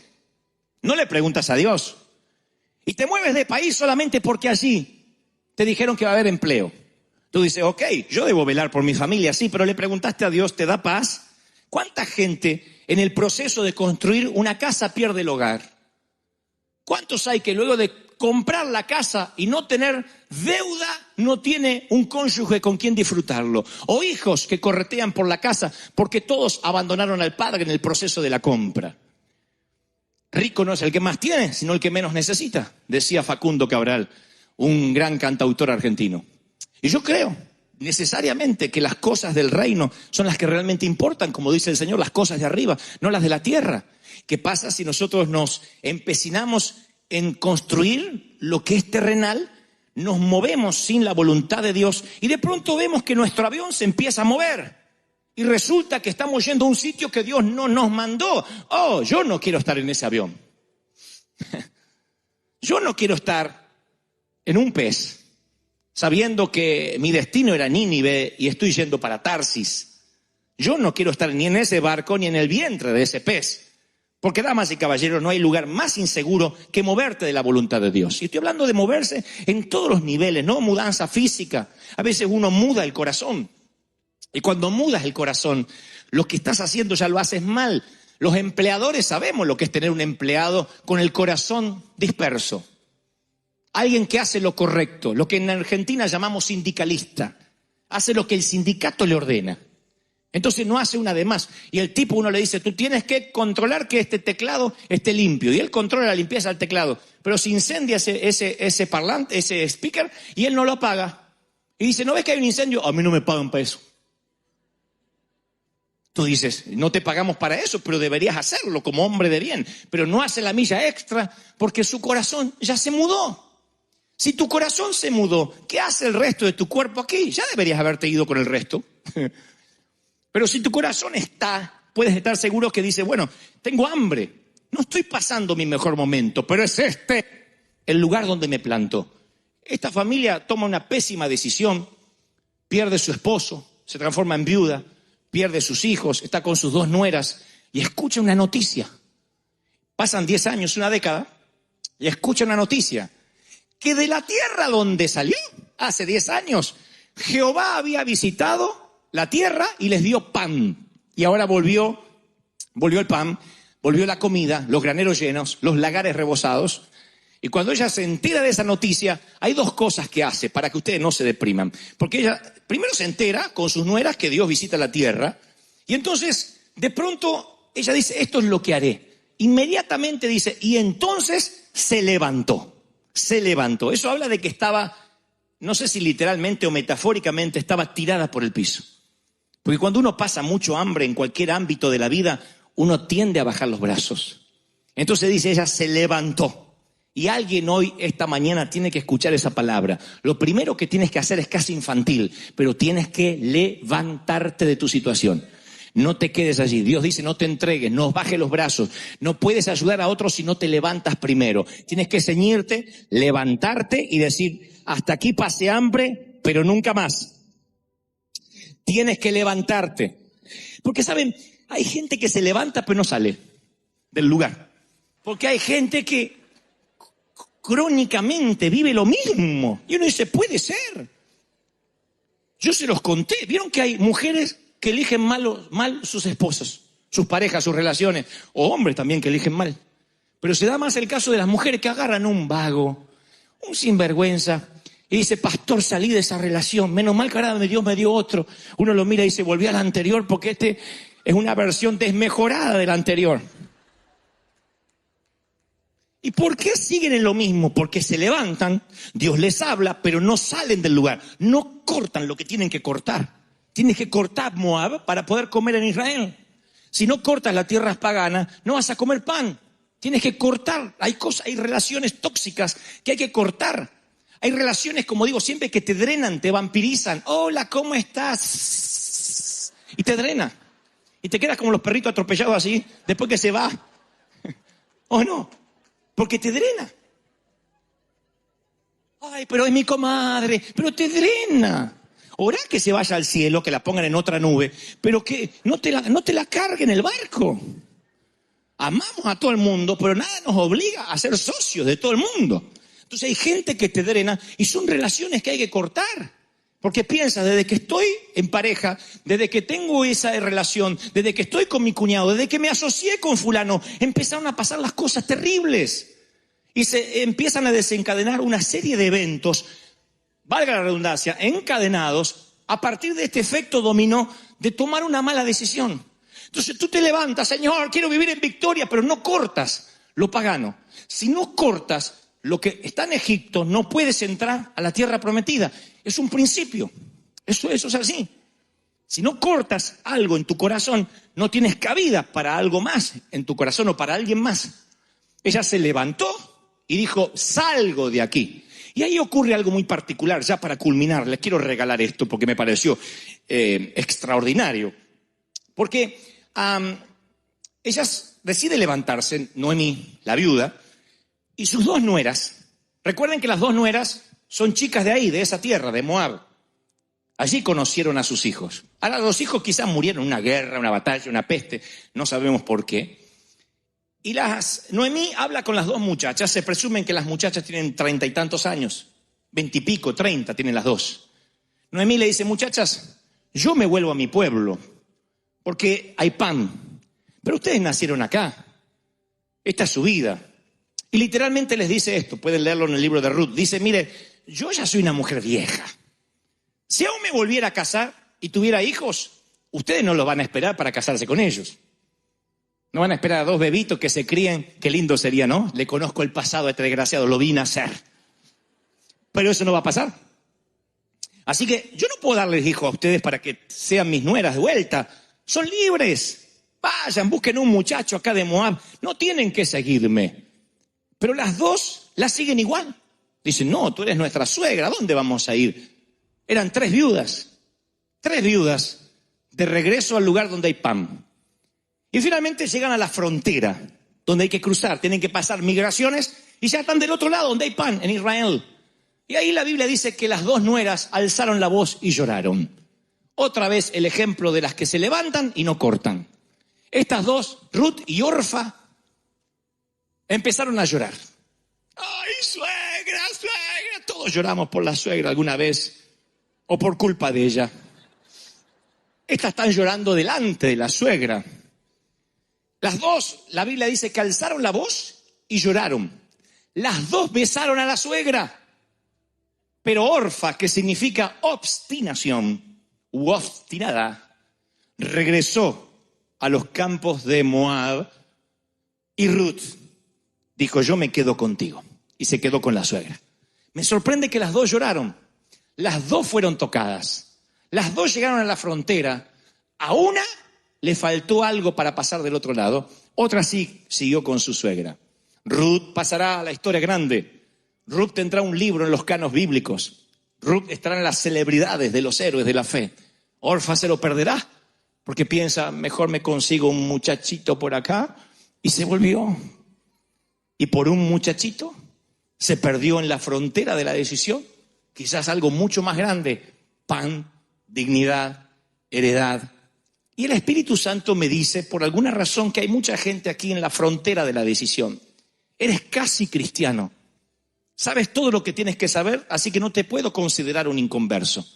No le preguntas a Dios. Y te mueves de país solamente porque allí te dijeron que va a haber empleo. Tú dices, ok, yo debo velar por mi familia, sí, pero le preguntaste a Dios, ¿te da paz? ¿Cuánta gente en el proceso de construir una casa pierde el hogar? ¿Cuántos hay que luego de comprar la casa y no tener deuda, no tiene un cónyuge con quien disfrutarlo? O hijos que corretean por la casa porque todos abandonaron al padre en el proceso de la compra. Rico no es el que más tiene, sino el que menos necesita, decía Facundo Cabral, un gran cantautor argentino. Y yo creo necesariamente que las cosas del reino son las que realmente importan, como dice el Señor, las cosas de arriba, no las de la tierra. ¿Qué pasa si nosotros nos empecinamos en construir lo que es terrenal, nos movemos sin la voluntad de Dios y de pronto vemos que nuestro avión se empieza a mover? Y resulta que estamos yendo a un sitio que Dios no nos mandó. Oh, yo no quiero estar en ese avión. Yo no quiero estar en un pez, sabiendo que mi destino era Nínive y estoy yendo para Tarsis. Yo no quiero estar ni en ese barco ni en el vientre de ese pez. Porque, damas y caballeros, no hay lugar más inseguro que moverte de la voluntad de Dios. Y estoy hablando de moverse en todos los niveles, no mudanza física. A veces uno muda el corazón. Y cuando mudas el corazón, lo que estás haciendo ya lo haces mal. Los empleadores sabemos lo que es tener un empleado con el corazón disperso. Alguien que hace lo correcto, lo que en Argentina llamamos sindicalista. Hace lo que el sindicato le ordena. Entonces no hace una de más. Y el tipo, uno le dice, tú tienes que controlar que este teclado esté limpio. Y él controla la limpieza del teclado. Pero se incendia ese parlante, ese speaker, y él no lo apaga. Y dice, ¿no ves que hay un incendio? A mí no me pagan para eso. Tú dices, no te pagamos para eso, pero deberías hacerlo como hombre de bien. Pero no hace la milla extra porque su corazón ya se mudó. Si tu corazón se mudó, ¿qué hace el resto de tu cuerpo aquí? Ya deberías haberte ido con el resto. Pero si tu corazón puedes estar seguro que dice, bueno, tengo hambre, no estoy pasando mi mejor momento, pero es este el lugar donde me planto. Esta familia toma una pésima decisión, pierde su esposo, se transforma en viuda, pierde sus hijos, está con sus 2 nueras y escucha una noticia. Pasan 10 años, una década, y escucha una noticia, que de la tierra donde salió, hace 10 años, Jehová había visitado la tierra y les dio pan. Y ahora volvió el pan, volvió la comida, los graneros llenos, los lagares rebosados. Y cuando ella se entera de esa noticia, hay 2 cosas que hace para que ustedes no se depriman. Porque ella primero se entera con sus nueras que Dios visita la tierra. Y entonces, de pronto, ella dice, esto es lo que haré. Inmediatamente dice, y entonces se levantó. Se levantó. Eso habla de que estaba, no sé si literalmente o metafóricamente, estaba tirada por el piso. Porque cuando uno pasa mucho hambre en cualquier ámbito de la vida, uno tiende a bajar los brazos. Entonces dice, ella se levantó. Y alguien hoy, esta mañana, tiene que escuchar esa palabra. Lo primero que tienes que hacer es casi infantil, pero tienes que levantarte de tu situación. No te quedes allí. Dios dice, no te entregues, no bajes los brazos. No puedes ayudar a otros si no te levantas primero. Tienes que ceñirte, levantarte y decir, hasta aquí pasé hambre, pero nunca más. Tienes que levantarte. Porque, ¿saben? Hay gente que se levanta pero no sale del lugar. Porque hay gente que crónicamente vive lo mismo. Y uno dice, puede ser. Yo se los conté. ¿Vieron que hay mujeres que eligen mal sus esposos, sus parejas, sus relaciones? O hombres también que eligen mal. Pero se da más el caso de las mujeres que agarran un vago, un sinvergüenza. Y dice, pastor, salí de esa relación. Menos mal que ahora Dios me dio otro. Uno lo mira y dice, volví a la anterior porque este es una versión desmejorada de la anterior. ¿Y por qué siguen en lo mismo? Porque se levantan, Dios les habla, pero no salen del lugar. No cortan lo que tienen que cortar. Tienes que cortar Moab para poder comer en Israel. Si no cortas la tierra pagana, no vas a comer pan. Tienes que cortar. Hay relaciones tóxicas que hay que cortar. Hay relaciones, como digo siempre, que te drenan, te vampirizan. Hola, ¿cómo estás? Y te drena. Y te quedas como los perritos atropellados así, después que se va. ¿O no? Porque te drena. Ay, pero es mi comadre. Pero te drena. Orá que se vaya al cielo, que la pongan en otra nube, pero que no te la carguen el barco. Amamos a todo el mundo, pero nada nos obliga a ser socios de todo el mundo. Entonces hay gente que te drena y son relaciones que hay que cortar. Porque piensas, desde que estoy en pareja, desde que tengo esa relación, desde que estoy con mi cuñado, desde que me asocié con fulano, empezaron a pasar las cosas terribles. Y se empiezan a desencadenar una serie de eventos, valga la redundancia, encadenados a partir de este efecto dominó de tomar una mala decisión. Entonces tú te levantas, Señor, quiero vivir en victoria, pero no cortas lo pagano. Si no cortas lo que está en Egipto, no puedes entrar a la tierra prometida. Es un principio. Eso es así. Si no cortas algo en tu corazón, no tienes cabida para algo más en tu corazón o para alguien más. Ella se levantó y dijo, salgo de aquí. Y ahí ocurre algo muy particular. Ya para culminar, les quiero regalar esto porque me pareció extraordinario. Porque ella decide levantarse, Noemí, la viuda, y sus 2 nueras. Recuerden que las 2 nueras son chicas de ahí, de esa tierra, de Moab. Allí conocieron a sus hijos. Ahora los hijos quizás murieron en una guerra, una batalla, una peste, no sabemos por qué. Y Noemí habla con las dos muchachas, se presumen que las muchachas tienen 30 y tantos años, 20 y pico, 30 tienen las dos. Noemí le dice, muchachas, yo me vuelvo a mi pueblo, porque hay pan, pero ustedes nacieron acá, esta es su vida. Y literalmente les dice esto, pueden leerlo en el libro de Ruth, dice, mire, yo ya soy una mujer vieja. Si aún me volviera a casar y tuviera hijos, ustedes no los van a esperar para casarse con ellos. No van a esperar a dos bebitos que se críen. Qué lindo sería, ¿no? Le conozco el pasado a este desgraciado, lo vi nacer. Pero eso no va a pasar. Así que yo no puedo darles hijos a ustedes para que sean mis nueras de vuelta. Son libres. Vayan, busquen un muchacho acá de Moab. No tienen que seguirme. Pero las dos la siguen igual. Dicen, no, tú eres nuestra suegra, ¿a dónde vamos a ir? Eran 3 viudas. 3 viudas de regreso al lugar donde hay pan. Y finalmente llegan a la frontera, donde hay que cruzar, tienen que pasar migraciones y ya están del otro lado, donde hay pan, en Israel. Y ahí la Biblia dice que las dos nueras alzaron la voz y lloraron. Otra vez el ejemplo de las que se levantan y no cortan. Estas dos, Ruth y Orfa, empezaron a llorar. ¡Ay, suegra, suegra! Todos lloramos por la suegra alguna vez o por culpa de ella. Estas están llorando delante de la suegra. Las dos, la Biblia dice que alzaron la voz y lloraron. Las dos besaron a la suegra. Pero Orfa, que significa obstinación u obstinada, regresó a los campos de Moab y Ruth dijo, yo me quedo contigo. Y se quedó con la suegra. Me sorprende que las dos lloraron. Las dos fueron tocadas. Las dos llegaron a la frontera. A una le faltó algo para pasar del otro lado. Otra sí siguió con su suegra. Ruth pasará a la historia grande. Ruth tendrá un libro en los canos bíblicos. Ruth estará en las celebridades de los héroes de la fe. Orfa se lo perderá porque piensa, mejor me consigo un muchachito por acá. Y se volvió. Y por un muchachito se perdió en la frontera de la decisión. Quizás algo mucho más grande. Pan, dignidad, heredad. Y el Espíritu Santo me dice, por alguna razón, que hay mucha gente aquí en la frontera de la decisión. Eres casi cristiano. Sabes todo lo que tienes que saber, así que no te puedo considerar un inconverso.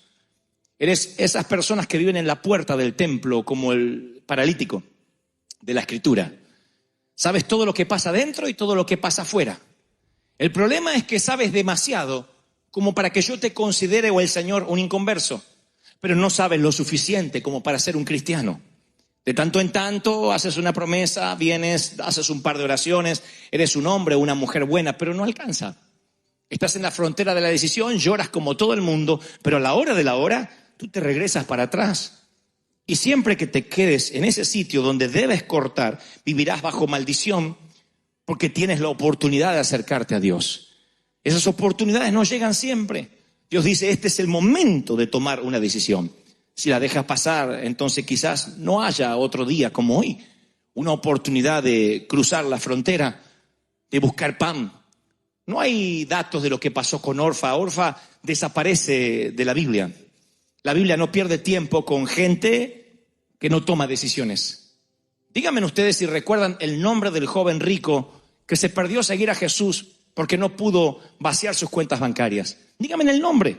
Eres esas personas que viven en la puerta del templo, como el paralítico de la Escritura. Sabes todo lo que pasa dentro y todo lo que pasa afuera. El problema es que sabes demasiado como para que yo te considere o el Señor un inconverso. Pero no sabes lo suficiente como para ser un cristiano. De tanto en tanto haces una promesa, vienes, haces un par de oraciones, eres un hombre o una mujer buena, pero no alcanza. Estás en la frontera de la decisión, lloras como todo el mundo, pero a la hora de la hora tú te regresas para atrás. Y siempre que te quedes en ese sitio donde debes cortar, vivirás bajo maldición porque tienes la oportunidad de acercarte a Dios. Esas oportunidades no llegan siempre. Dios dice, este es el momento de tomar una decisión. Si la dejas pasar, entonces quizás no haya otro día como hoy. Una oportunidad de cruzar la frontera, de buscar pan. No hay datos de lo que pasó con Orfa. Orfa desaparece de la Biblia. La Biblia no pierde tiempo con gente que no toma decisiones. Díganme ustedes si recuerdan el nombre del joven rico que se perdió a seguir a Jesús porque no pudo vaciar sus cuentas bancarias. Díganme el nombre.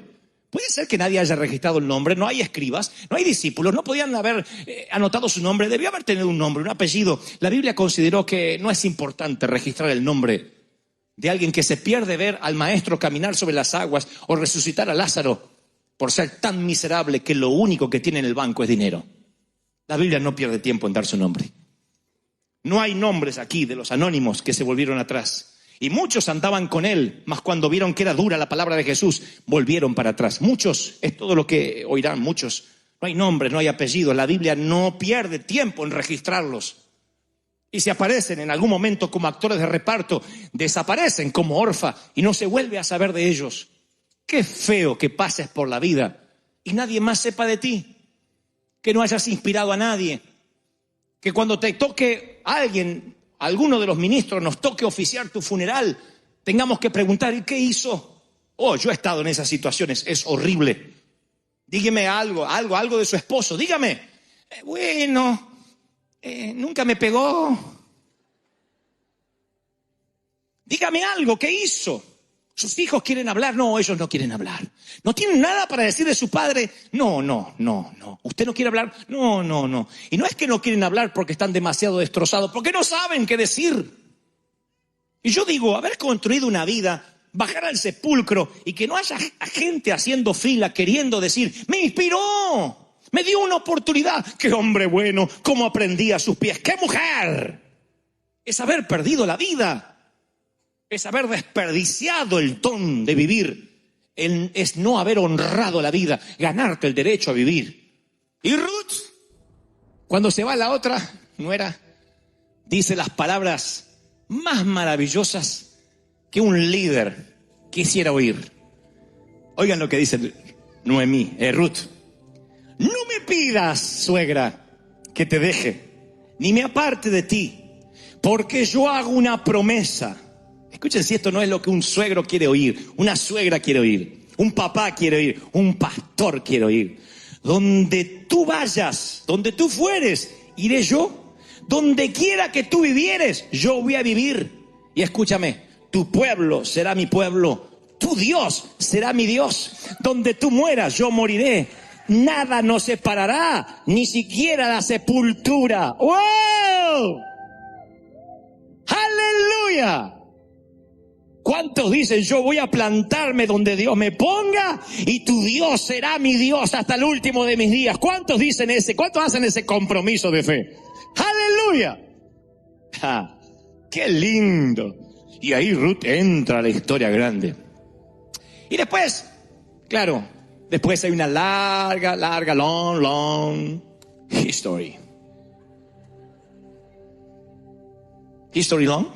Puede ser que nadie haya registrado el nombre, no hay escribas, no hay discípulos, no podían haber anotado su nombre, debió haber tenido un nombre, un apellido. La Biblia consideró que no es importante registrar el nombre de alguien que se pierde ver al maestro caminar sobre las aguas o resucitar a Lázaro por ser tan miserable que lo único que tiene en el banco es dinero. La Biblia no pierde tiempo en dar su nombre. No hay nombres aquí de los anónimos que se volvieron atrás. Y muchos andaban con él, mas cuando vieron que era dura la palabra de Jesús, volvieron para atrás. Muchos, es todo lo que oirán, muchos. No hay nombres, no hay apellidos. La Biblia no pierde tiempo en registrarlos. Y si aparecen en algún momento como actores de reparto, desaparecen como Orfa y no se vuelve a saber de ellos. Qué feo que pases por la vida y nadie más sepa de ti. Que no hayas inspirado a nadie. Que cuando te toque alguien, alguno de los ministros nos toque oficiar tu funeral, tengamos que preguntar, ¿y qué hizo? Oh, yo he estado en esas situaciones, es horrible. Dígame algo de su esposo, dígame. Nunca me pegó. Dígame algo, ¿qué hizo? ¿Sus hijos quieren hablar? No, ellos no quieren hablar. ¿No tienen nada para decir de su padre? No. ¿Usted no quiere hablar? No. Y no es que no quieren hablar porque están demasiado destrozados, porque no saben qué decir. Y yo digo, haber construido una vida, bajar al sepulcro y que no haya gente haciendo fila queriendo decir, me inspiró, me dio una oportunidad. Qué hombre bueno, cómo aprendí a sus pies, qué mujer. Es haber perdido la vida. Es haber desperdiciado el don de vivir. Es no haber honrado la vida, ganarte el derecho a vivir. Y Ruth, cuando se va la otra nuera, dice las palabras más maravillosas que un líder quisiera oír. Oigan lo que dice Noemí, Ruth. No me pidas, suegra, que te deje, ni me aparte de ti, porque yo hago una promesa. Escuchen si esto no es lo que un suegro quiere oír, una suegra quiere oír, un papá quiere oír, un pastor quiere oír. Donde tú vayas, donde tú fueres, iré yo. Donde quiera que tú vivieres, yo voy a vivir. Y escúchame, tu pueblo será mi pueblo, tu Dios será mi Dios. Donde tú mueras, yo moriré. Nada nos separará, ni siquiera la sepultura. ¡Wow! ¡Aleluya! ¿Cuántos dicen, yo voy a plantarme donde Dios me ponga y tu Dios será mi Dios hasta el último de mis días? ¿Cuántos dicen cuántos hacen ese compromiso de fe? ¡Aleluya! ¡Ja! ¡Qué lindo! Y ahí Ruth entra a la historia grande. Y después, claro, después hay una larga, long history. ¿History long?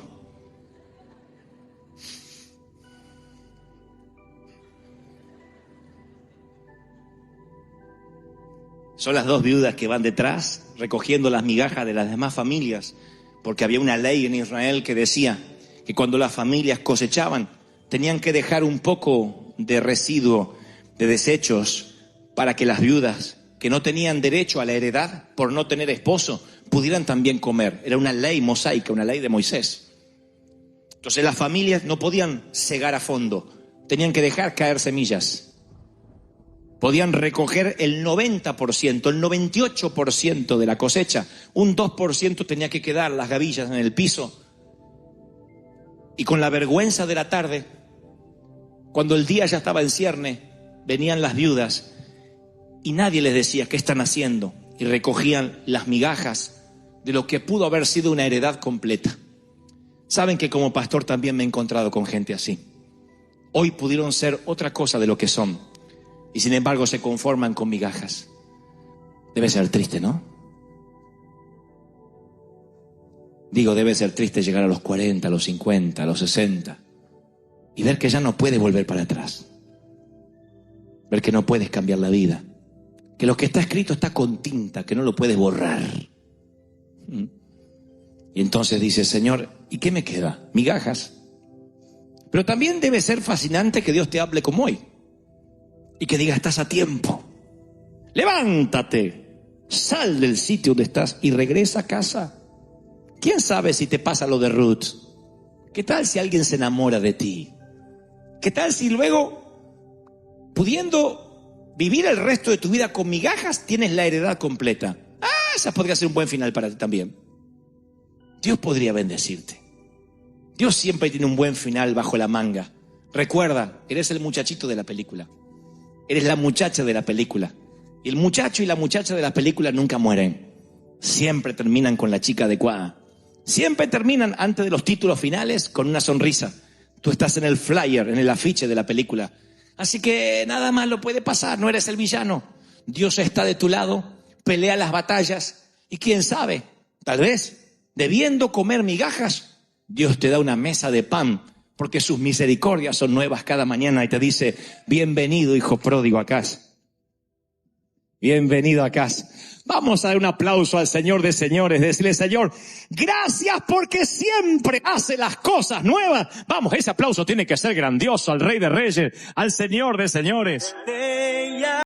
Son las dos viudas que van detrás, recogiendo las migajas de las demás familias, porque había una ley en Israel que decía que cuando las familias cosechaban, tenían que dejar un poco de residuo, de desechos, para que las viudas que no tenían derecho a la heredad por no tener esposo, pudieran también comer. Era una ley mosaica, una ley de Moisés. Entonces las familias no podían cegar a fondo, tenían que dejar caer semillas. Podían recoger el 90%, el 98% de la cosecha. Un 2% tenía que quedar las gavillas en el piso. Y con la vergüenza de la tarde, cuando el día ya estaba en cierne, venían las viudas y nadie les decía qué están haciendo. Y recogían las migajas de lo que pudo haber sido una heredad completa. Saben que como pastor también me he encontrado con gente así. Hoy pudieron ser otra cosa de lo que son. Y sin embargo se conforman con migajas. Debe ser triste, ¿no? Digo, debe ser triste llegar a los 40, a los 50, a los 60 y ver que ya no puedes volver para atrás. Ver que no puedes cambiar la vida. Que lo que está escrito está con tinta, que no lo puedes borrar. Y entonces dice, Señor, ¿y qué me queda? Migajas. Pero también debe ser fascinante que Dios te hable como hoy. Y que diga, estás a tiempo. Levántate, sal del sitio donde estás y regresa a casa. ¿Quién sabe si te pasa lo de Ruth? ¿Qué tal si alguien se enamora de ti? ¿Qué tal si luego, pudiendo vivir el resto de tu vida con migajas, tienes la heredad completa? Esa podría ser un buen final para ti también. Dios podría bendecirte. Dios siempre tiene un buen final bajo la manga. Recuerda, eres el muchachito de la película. Eres la muchacha de la película. Y el muchacho y la muchacha de la película nunca mueren. Siempre terminan con la chica adecuada. Siempre terminan antes de los títulos finales con una sonrisa. Tú estás en el flyer, en el afiche de la película. Así que nada más lo puede pasar, no eres el villano. Dios está de tu lado, pelea las batallas. Y quién sabe, tal vez, debiendo comer migajas, Dios te da una mesa de pan. Porque sus misericordias son nuevas cada mañana y te dice, bienvenido hijo pródigo a casa. Bienvenido a casa. Vamos a dar un aplauso al Señor de señores, decirle, Señor, gracias porque siempre hace las cosas nuevas. Vamos, ese aplauso tiene que ser grandioso al Rey de Reyes, al Señor de señores.